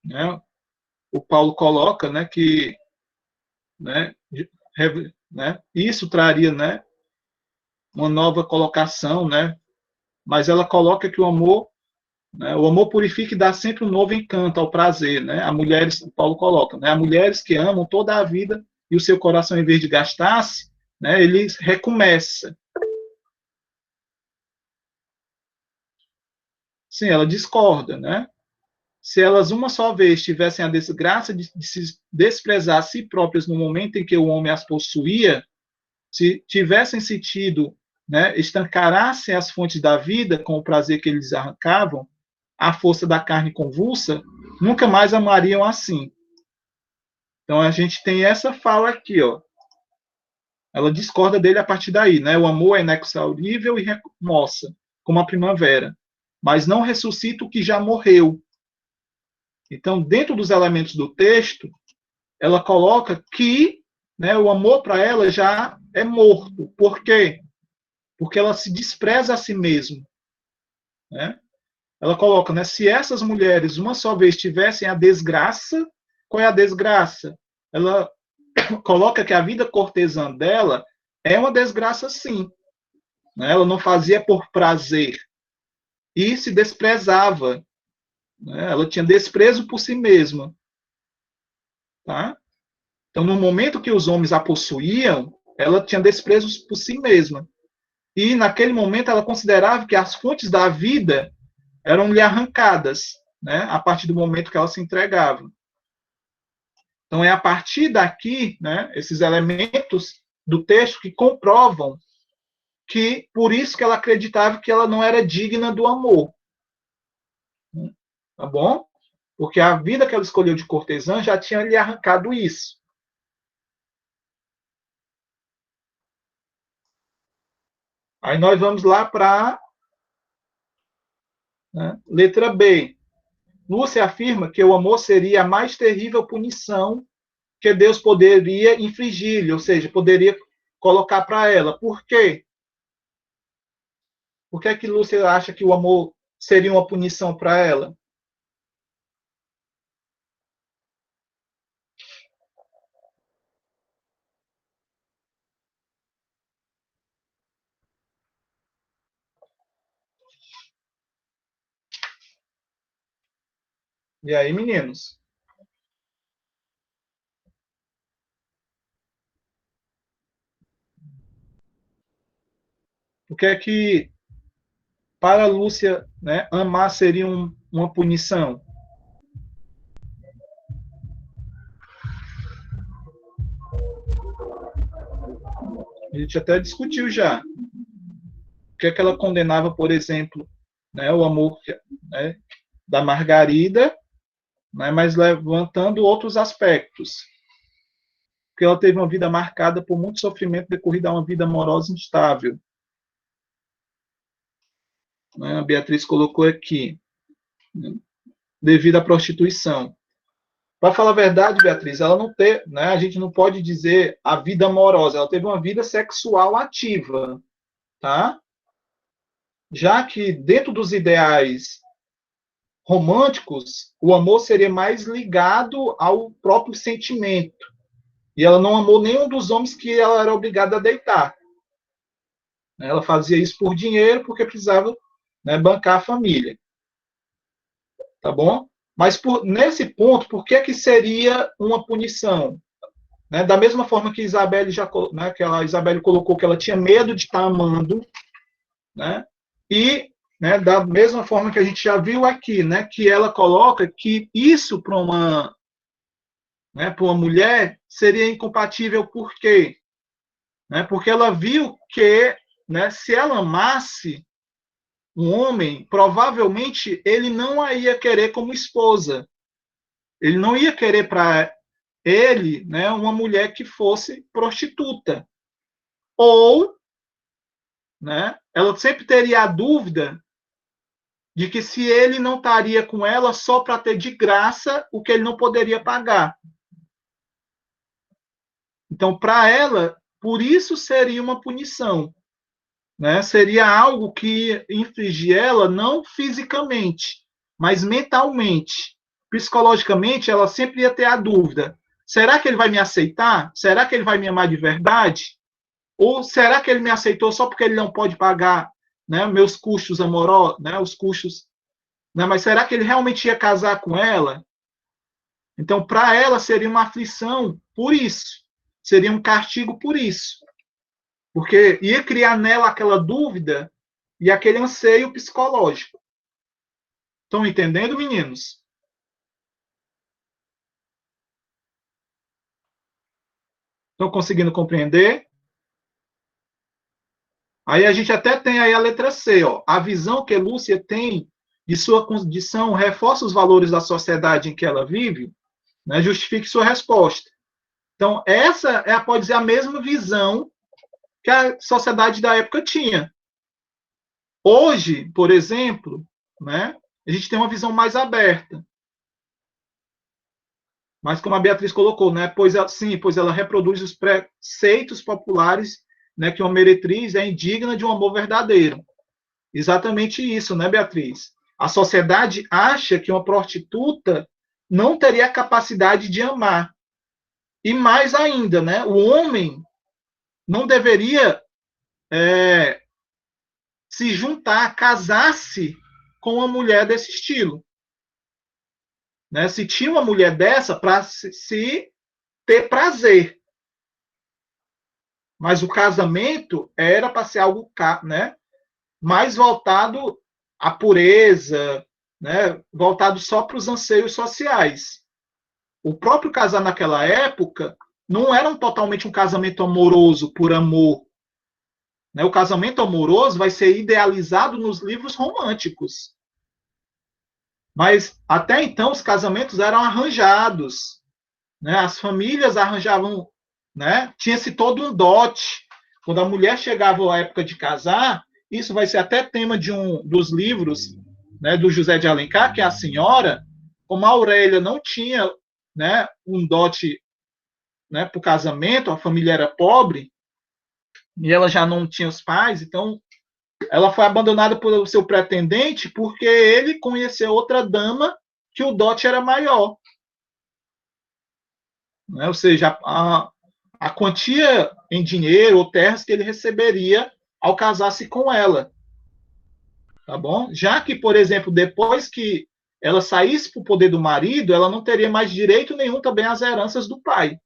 Né? O Paulo coloca, né, que, né, isso traria, né, uma nova colocação, né? Mas ela coloca que o amor purifica e dá sempre um novo encanto ao prazer, né? A mulheres, o Paulo coloca, né? Há mulheres que amam toda a vida e o seu coração, em vez de gastar-se, né, ele recomeça. Sim, ela discorda, né? Se elas uma só vez tivessem a desgraça de se desprezar a si próprias no momento em que o homem as possuía, se tivessem sentido, né, estancassem as fontes da vida com o prazer que eles arrancavam, a força da carne convulsa, nunca mais amariam assim. Então a gente tem essa fala aqui, ó. Ela discorda dele a partir daí, né? O amor é inexaurível e recomeça, como a primavera, mas não ressuscita o que já morreu. Então, dentro dos elementos do texto, ela coloca que, né, o amor para ela já é morto. Por quê? Porque ela se despreza a si mesma. Né? Ela coloca, né, se essas mulheres uma só vez tivessem a desgraça, qual é a desgraça? Ela coloca que a vida cortesã dela é uma desgraça, sim. Né? Ela não fazia por prazer e se desprezava. Né? Ela tinha desprezo por si mesma. Tá? Então, no momento que os homens a possuíam, ela tinha desprezo por si mesma. E, naquele momento, ela considerava que as fontes da vida eram-lhe arrancadas, né, a partir do momento que ela se entregava. Então, é a partir daqui, né, esses elementos do texto que comprovam que, por isso que ela acreditava que ela não era digna do amor. Tá bom? Porque a vida que ela escolheu de cortesã já tinha lhe arrancado isso. Aí nós vamos lá para, né, letra B. Lúcia afirma que o amor seria a mais terrível punição que Deus poderia infligir-lhe, ou seja, poderia colocar para ela. Por quê? Por que é que Lúcia acha que o amor seria uma punição para ela? E aí, meninos? O que é que, para Lúcia, né, amar seria uma punição? A gente até discutiu já. O que é que ela condenava, por exemplo, né, o amor, né, da Margarida, né, mas levantando outros aspectos. Porque ela teve uma vida marcada por muito sofrimento decorrido a uma vida amorosa instável. Né, a Beatriz colocou aqui, né, devido à prostituição. Para falar a verdade, Beatriz, ela não teve, né, a gente não pode dizer a vida amorosa, ela teve uma vida sexual ativa, tá? Já que dentro dos ideais românticos, o amor seria mais ligado ao próprio sentimento. E ela não amou nenhum dos homens que ela era obrigada a deitar. Ela fazia isso por dinheiro, porque precisava, né, bancar a família. Tá bom? Mas nesse ponto, por que seria uma punição? Né, da mesma forma que Isabelle já, né, que a Isabelle colocou que ela tinha medo de estar amando, né, e, né, da mesma forma que a gente já viu aqui, né, que ela coloca que isso para uma, né, para uma mulher seria incompatível. Por quê? Né, porque ela viu que, né, se ela amasse um homem, provavelmente ele não a ia querer como esposa. Ele não ia querer para ele, né, uma mulher que fosse prostituta. Ou, né, ela sempre teria a dúvida de que se ele não estaria com ela só para ter de graça o que ele não poderia pagar. Então, para ela, por isso seria uma punição. Né? Seria algo que infligia ela não fisicamente, mas mentalmente. Psicologicamente, ela sempre ia ter a dúvida: será que ele vai me aceitar? Será que ele vai me amar de verdade? Ou será que ele me aceitou só porque ele não pode pagar, né, meus custos amorosos, né, os custos, né, mas será que ele realmente ia casar com ela? Então, para ela, seria uma aflição por isso. Seria um castigo por isso. Porque ia criar nela aquela dúvida e aquele anseio psicológico. Estão entendendo, meninos? Estão conseguindo compreender? Aí a gente até tem aí a letra C, ó. A visão que Lúcia tem de sua condição reforça os valores da sociedade em que ela vive, né? Justifique sua resposta. Então, essa é, pode dizer, a mesma visão que a sociedade da época tinha. Hoje, por exemplo, né, a gente tem uma visão mais aberta. Mas como a Beatriz colocou, né, pois ela reproduz os preceitos populares, né, que uma meretriz é indigna de um amor verdadeiro. Exatamente isso, né, Beatriz? A sociedade acha que uma prostituta não teria a capacidade de amar. E mais ainda, né, o homem não deveria se juntar, casar-se com uma mulher desse estilo. Né? Se tinha uma mulher dessa para se ter prazer. Mas o casamento era para ser algo, né, mais voltado à pureza, né, voltado só para os anseios sociais. o próprio casar naquela época não era totalmente um casamento amoroso por amor. Né? O casamento amoroso vai ser idealizado nos livros românticos. Mas até então os casamentos eram arranjados. Né? As famílias arranjavam, né? Tinha-se todo um dote. Quando a mulher chegava à época de casar, isso vai ser até tema de um dos livros, né, do José de Alencar, que é A Senhora. Como a Aurélia não tinha, né, um dote, né, para o casamento, a família era pobre, e ela já não tinha os pais, então ela foi abandonada por seu pretendente porque ele conheceu outra dama que o dote era maior. Né? Ou seja, a quantia em dinheiro ou terras que ele receberia ao casar-se com ela. Tá bom? Já que, por exemplo, depois que ela saísse para o poder do marido, ela não teria mais direito nenhum também às heranças do pai,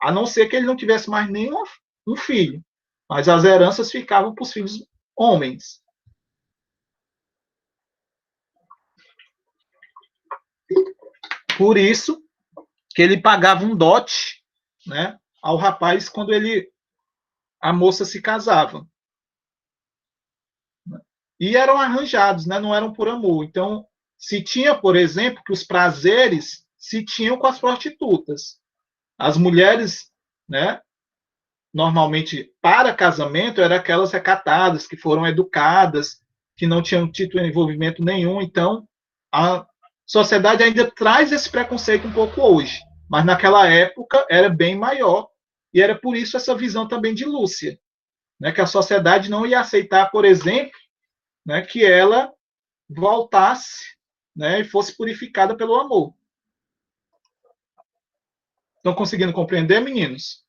a não ser que ele não tivesse mais nenhum um filho. Mas as heranças ficavam para os filhos homens. Por isso que ele pagava um dote, né, ao rapaz quando a moça se casava. E eram arranjados, né, não eram por amor. Então, se tinha, por exemplo, que os prazeres se tinham com as prostitutas. As mulheres, né, normalmente para casamento eram aquelas recatadas, que foram educadas, que não tinham tido envolvimento nenhum. Então, a sociedade ainda traz esse preconceito um pouco hoje, mas naquela época era bem maior, e era por isso essa visão também de Lúcia, né, que a sociedade não ia aceitar, por exemplo, né, que ela voltasse, né, e fosse purificada pelo amor. Estão conseguindo compreender, meninos?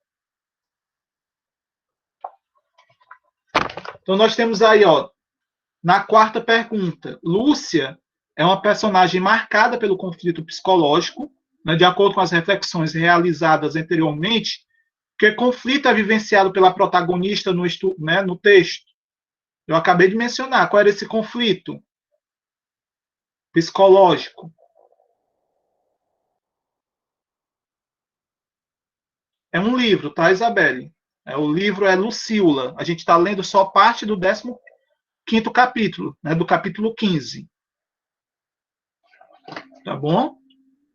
Então nós temos aí, ó, na quarta pergunta, Lúcia é uma personagem marcada pelo conflito psicológico, né, de acordo com as reflexões realizadas anteriormente, que conflito é vivenciado pela protagonista né, no texto. Eu acabei de mencionar. Qual era esse conflito psicológico? É um livro, tá, Isabelle? O livro é Lucíula. A gente está lendo só parte do 15º capítulo, né, do capítulo 15. Tá bom?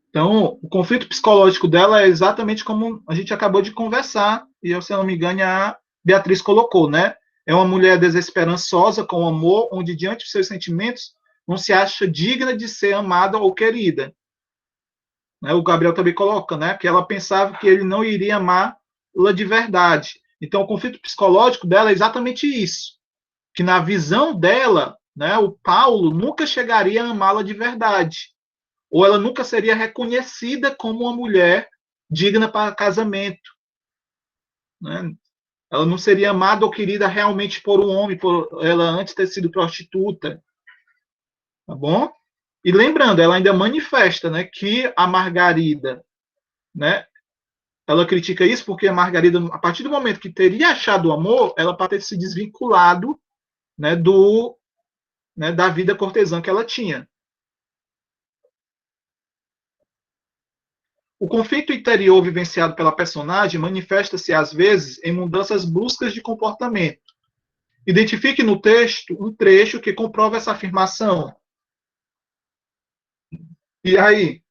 Então, o conflito psicológico dela é exatamente como a gente acabou de conversar, e, se eu não me engano, a Beatriz colocou, né? É uma mulher desesperançosa com amor, onde, diante dos seus sentimentos, não se acha digna de ser amada ou querida. Né? O Gabriel também coloca, né? Que ela pensava que ele não iria amá-la de verdade. Então, o conflito psicológico dela é exatamente isso. Que, na visão dela, né, o Paulo nunca chegaria a amá-la de verdade. Ou ela nunca seria reconhecida como uma mulher digna para casamento. Né? Ela não seria amada ou querida realmente por um homem, por ela antes ter sido prostituta. Tá bom? E lembrando, ela ainda manifesta, né, que a Margarida, né, ela critica isso porque a Margarida, a partir do momento que teria achado o amor, ela pode ter se desvinculado, né, da vida cortesã que ela tinha. O conflito interior vivenciado pela personagem manifesta-se, às vezes, em mudanças bruscas de comportamento. Identifique no texto um trecho que comprova essa afirmação. E aí?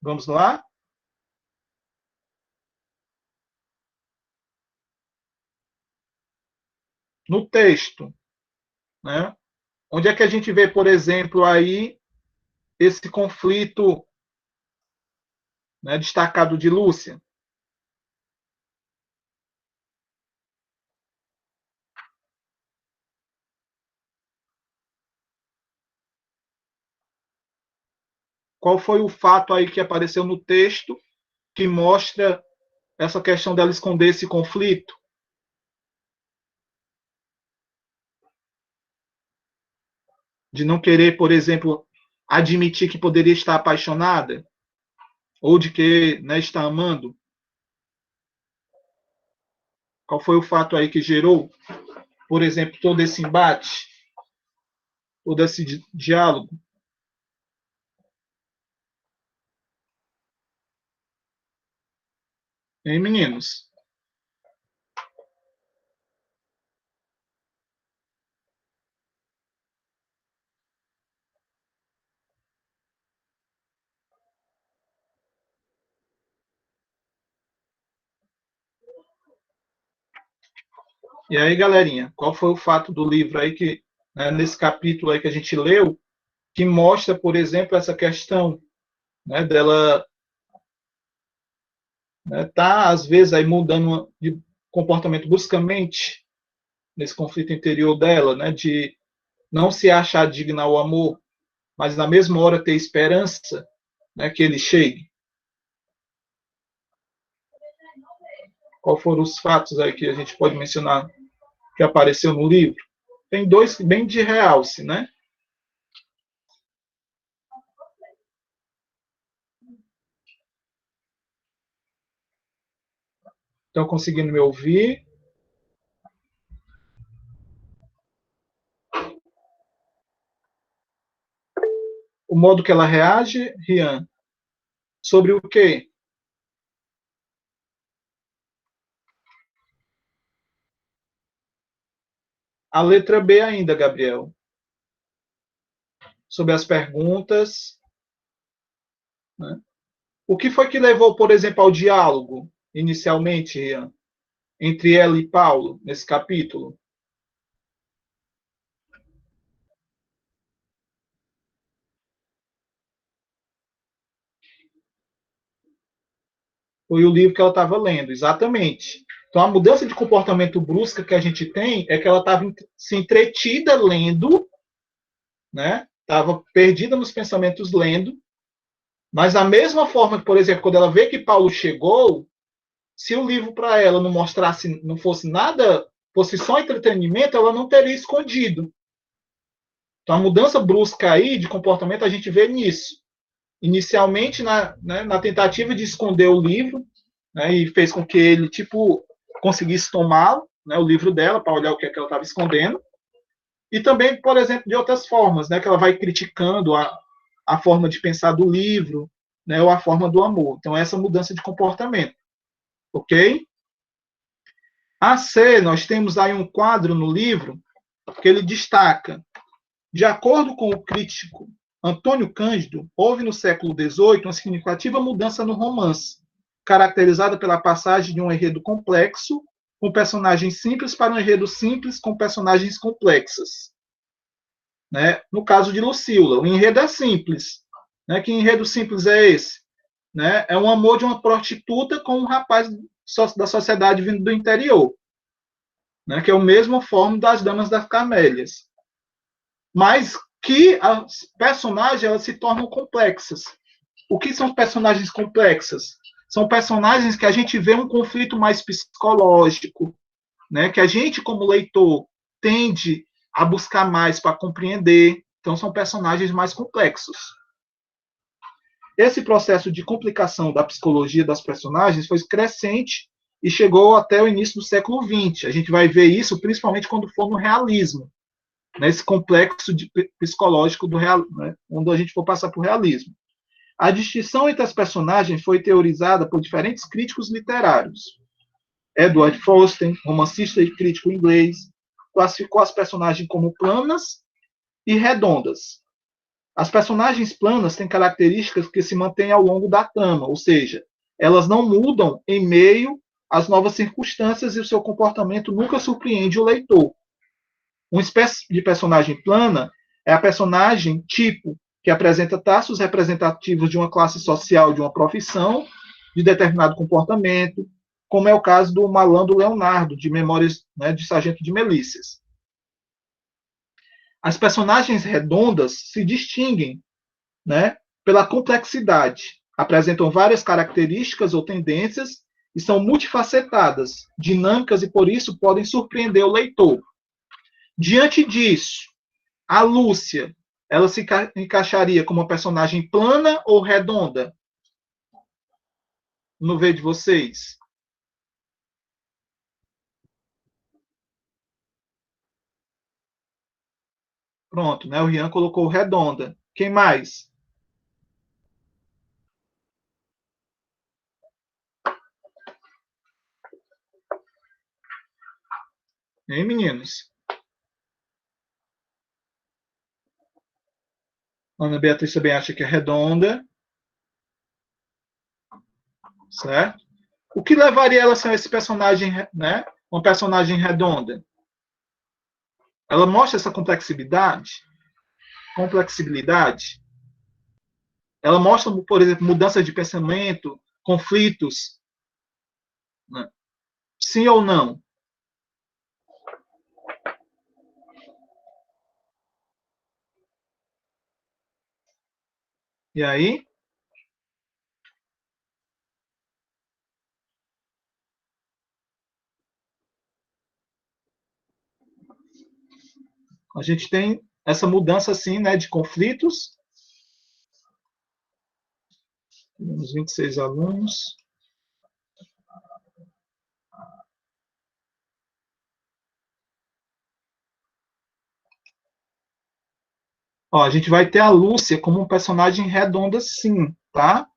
Vamos lá? No texto, né? Onde é que a gente vê, por exemplo, aí esse conflito, né, destacado de Lúcia? Qual foi o fato aí que apareceu no texto que mostra essa questão dela esconder esse conflito? De não querer, por exemplo, admitir que poderia estar apaixonada? Ou de que, né, está amando? Qual foi o fato aí que gerou, por exemplo, todo esse embate, todo esse diálogo? Hein, meninos? E aí, galerinha, qual foi o fato do livro aí que, né, nesse capítulo aí que a gente leu, que mostra, por exemplo, essa questão, né, dela, né, tá às vezes aí mudando de comportamento bruscamente nesse conflito interior dela, né, de não se achar digna ao amor, mas na mesma hora ter esperança, né, que ele chegue. Qual foram os fatos aí que a gente pode mencionar que apareceu no livro? Tem dois bem de realce, né? Estão conseguindo me ouvir? O modo que ela reage, Rian, sobre o quê? A letra B ainda, Gabriel. Sobre as perguntas. Né? O que foi que levou, por exemplo, ao diálogo, inicialmente, Rian, entre ela e Paulo, nesse capítulo? Foi o livro que ela estava lendo, exatamente. Então, a mudança de comportamento brusca que a gente tem é que ela estava se entretida lendo, né? Estava perdida nos pensamentos lendo, mas da mesma forma que, por exemplo, quando ela vê que Paulo chegou, se o livro para ela não mostrasse, não fosse nada, fosse só entretenimento, ela não teria escondido. Então, a mudança brusca aí de comportamento a gente vê nisso. Inicialmente, na tentativa de esconder o livro, né, e fez com que ele, tipo, conseguisse tomar, né, o livro dela para olhar o que, é que ela estava escondendo. E também, por exemplo, de outras formas, né, que ela vai criticando a forma de pensar do livro, né, ou a forma do amor. Então, essa mudança de comportamento. Ok? A C, nós temos aí um quadro no livro que ele destaca, de acordo com o crítico Antônio Cândido, houve no século XVIII uma significativa mudança no romance, caracterizada pela passagem de um enredo complexo, com personagens simples, para um enredo simples, com personagens complexas. Né? No caso de Lucila, o enredo é simples. Né? Que enredo simples é esse? Né? É um amor de uma prostituta com um rapaz da sociedade vindo do interior, né? Que é o mesmo forma das Damas das Camélias. Mas que as personagens elas se tornam complexas. O que são personagens complexas? São personagens que a gente vê um conflito mais psicológico, né? Que a gente, como leitor, tende a buscar mais para compreender. Então, são personagens mais complexos. Esse processo de complicação da psicologia das personagens foi crescente e chegou até o início do século XX. A gente vai ver isso principalmente quando for no realismo, nesse complexo psicológico do real, né, quando a gente for passar para o realismo. A distinção entre as personagens foi teorizada por diferentes críticos literários. Edward Forster, romancista e crítico inglês, classificou as personagens como planas e redondas. As personagens planas têm características que se mantêm ao longo da trama, ou seja, elas não mudam em meio às novas circunstâncias e o seu comportamento nunca surpreende o leitor. Uma espécie de personagem plana é a personagem tipo, que apresenta traços representativos de uma classe social, de uma profissão, de determinado comportamento, como é o caso do malandro Leonardo, de Memórias, né, de Sargento de Melícias. As personagens redondas se distinguem, né, pela complexidade, apresentam várias características ou tendências e são multifacetadas, dinâmicas e por isso podem surpreender o leitor. Diante disso, a Lúcia, ela se encaixaria como uma personagem plana ou redonda? No ver de vocês? Pronto, né? O Rian colocou redonda. Quem mais? Hein, meninos? Ana Beatriz também acha que é redonda. Certo? O que levaria ela a ser esse personagem, né? Uma personagem redonda? Ela mostra essa complexibilidade. Ela mostra, por exemplo, mudança de pensamento, conflitos, né? Sim ou não? E aí? A gente tem essa mudança, assim, né, de conflitos. Temos 26 alunos. Ó, a gente vai ter a Lúcia como um personagem redonda, sim, tá?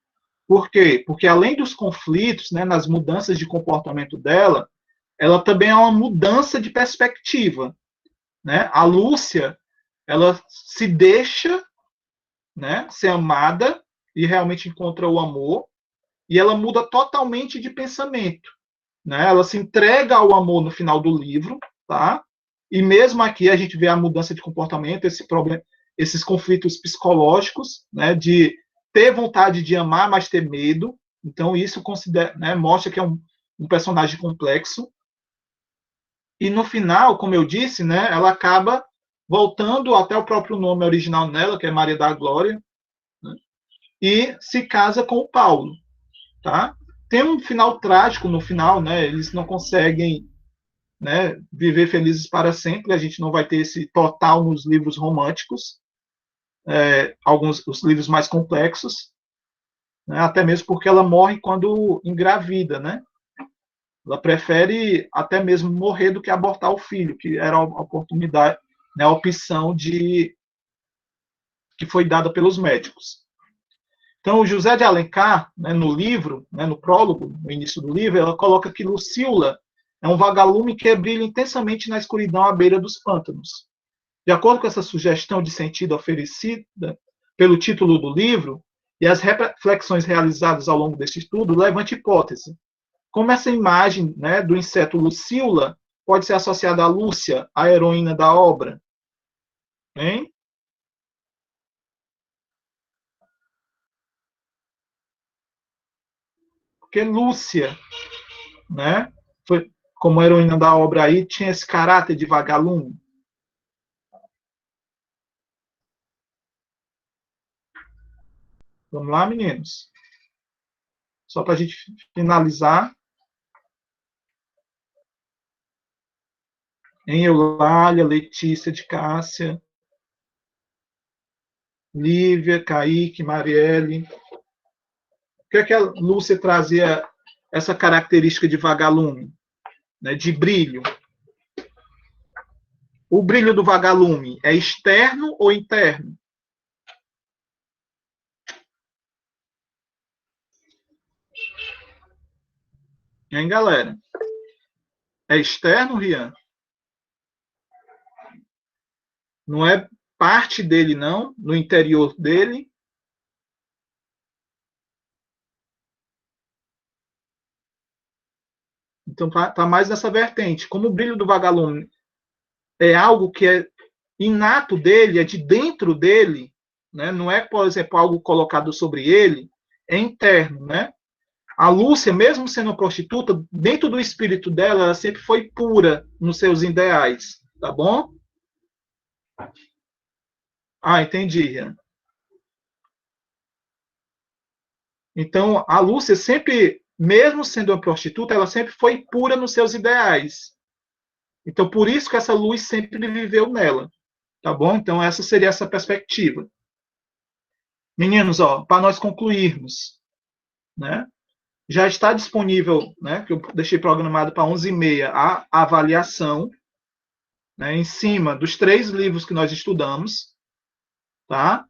Por quê? Porque além dos conflitos, né, nas mudanças de comportamento dela, ela também é uma mudança de perspectiva, né? A Lúcia, ela se deixa, né, ser amada e realmente encontra o amor, e ela muda totalmente de pensamento, né? Ela se entrega ao amor no final do livro, tá? E mesmo aqui a gente vê a mudança de comportamento, esse problema, esses conflitos psicológicos, né, de ter vontade de amar, mas ter medo. Então isso considera, né, mostra que é um personagem complexo. E no final, como eu disse, né, ela acaba voltando até o próprio nome original nela, que é Maria da Glória, né, e se casa com o Paulo, tá? Tem um final trágico no final, né? Eles não conseguem, né, viver felizes para sempre. A gente não vai ter esse total nos livros românticos, alguns os livros mais complexos, né, até mesmo porque ela morre quando engravida, né? Ela prefere até mesmo morrer do que abortar o filho, que era a oportunidade, né, a opção que foi dada pelos médicos. Então, o José de Alencar, né, no livro, né, no prólogo, no início do livro, ela coloca que Lucila é um vagalume que brilha intensamente na escuridão à beira dos pântanos. De acordo com essa sugestão de sentido oferecida pelo título do livro e as reflexões realizadas ao longo deste estudo, levante hipótese. Como essa imagem, né, do inseto Lucila pode ser associada a Lúcia, a heroína da obra? Hein? Porque Lúcia, né, foi, como heroína da obra aí, tinha esse caráter de vagalume. Vamos lá, meninos? Só para a gente finalizar. Em Eulália, Letícia de Cássia, Lívia, Kaique, Marielle. Por que, é que a Lúcia trazia essa característica de vagalume, né, de brilho? O brilho do vagalume é externo ou interno? Hein, galera? É externo, Rian? Não é parte dele, não? No interior dele? Então tá mais nessa vertente. Como o brilho do vagalume é algo que é inato dele, é de dentro dele, né? Não é, por exemplo, algo colocado sobre ele, é interno, né? A Lúcia, mesmo sendo prostituta, dentro do espírito dela, ela sempre foi pura nos seus ideais, tá bom? Ah, entendi. Então, a Lúcia sempre, mesmo sendo uma prostituta, ela sempre foi pura nos seus ideais. Então, por isso que essa luz sempre viveu nela, tá bom? Então, essa seria essa perspectiva. Meninos, ó, para nós concluirmos, né? Já está disponível, né, que eu deixei programado para 11h30, a avaliação, né, em cima dos 3 livros que nós estudamos, tá?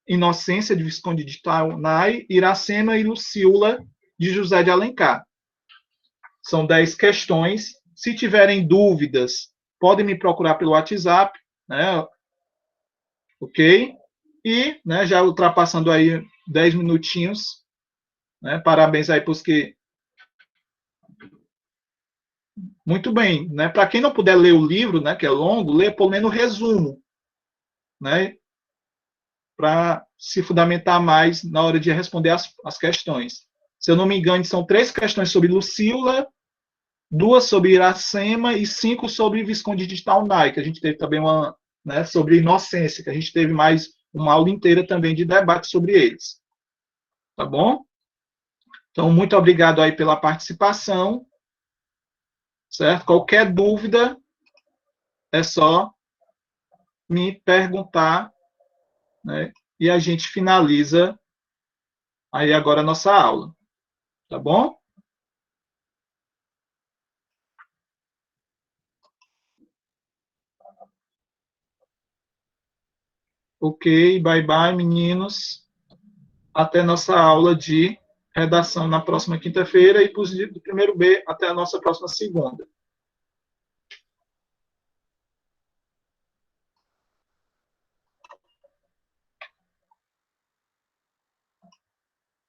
Inocência, de Visconde de Taunay, Iracema e Lucila, de José de Alencar. São 10 questões, Se tiverem dúvidas, podem me procurar pelo WhatsApp, né? Ok? E, né, já ultrapassando aí 10 minutinhos, né? Parabéns aí para os que... Muito bem, né? Para quem não puder ler o livro, né, que é longo, lê pelo menos o resumo, né? Para se fundamentar mais na hora de responder as questões. Se eu não me engano, são 3 questões sobre Lucília, 2 sobre Iracema e 5 sobre Visconde de Taunay, que a gente teve também uma, né, sobre inocência, que a gente teve mais uma aula inteira também de debate sobre eles. Tá bom? Então, muito obrigado aí pela participação. Certo? Qualquer dúvida, é só me perguntar, né? E a gente finaliza aí agora a nossa aula. Tá bom? Ok, bye bye, meninos. Até nossa aula de redação na próxima quinta-feira e para os do primeiro B, até a nossa próxima segunda.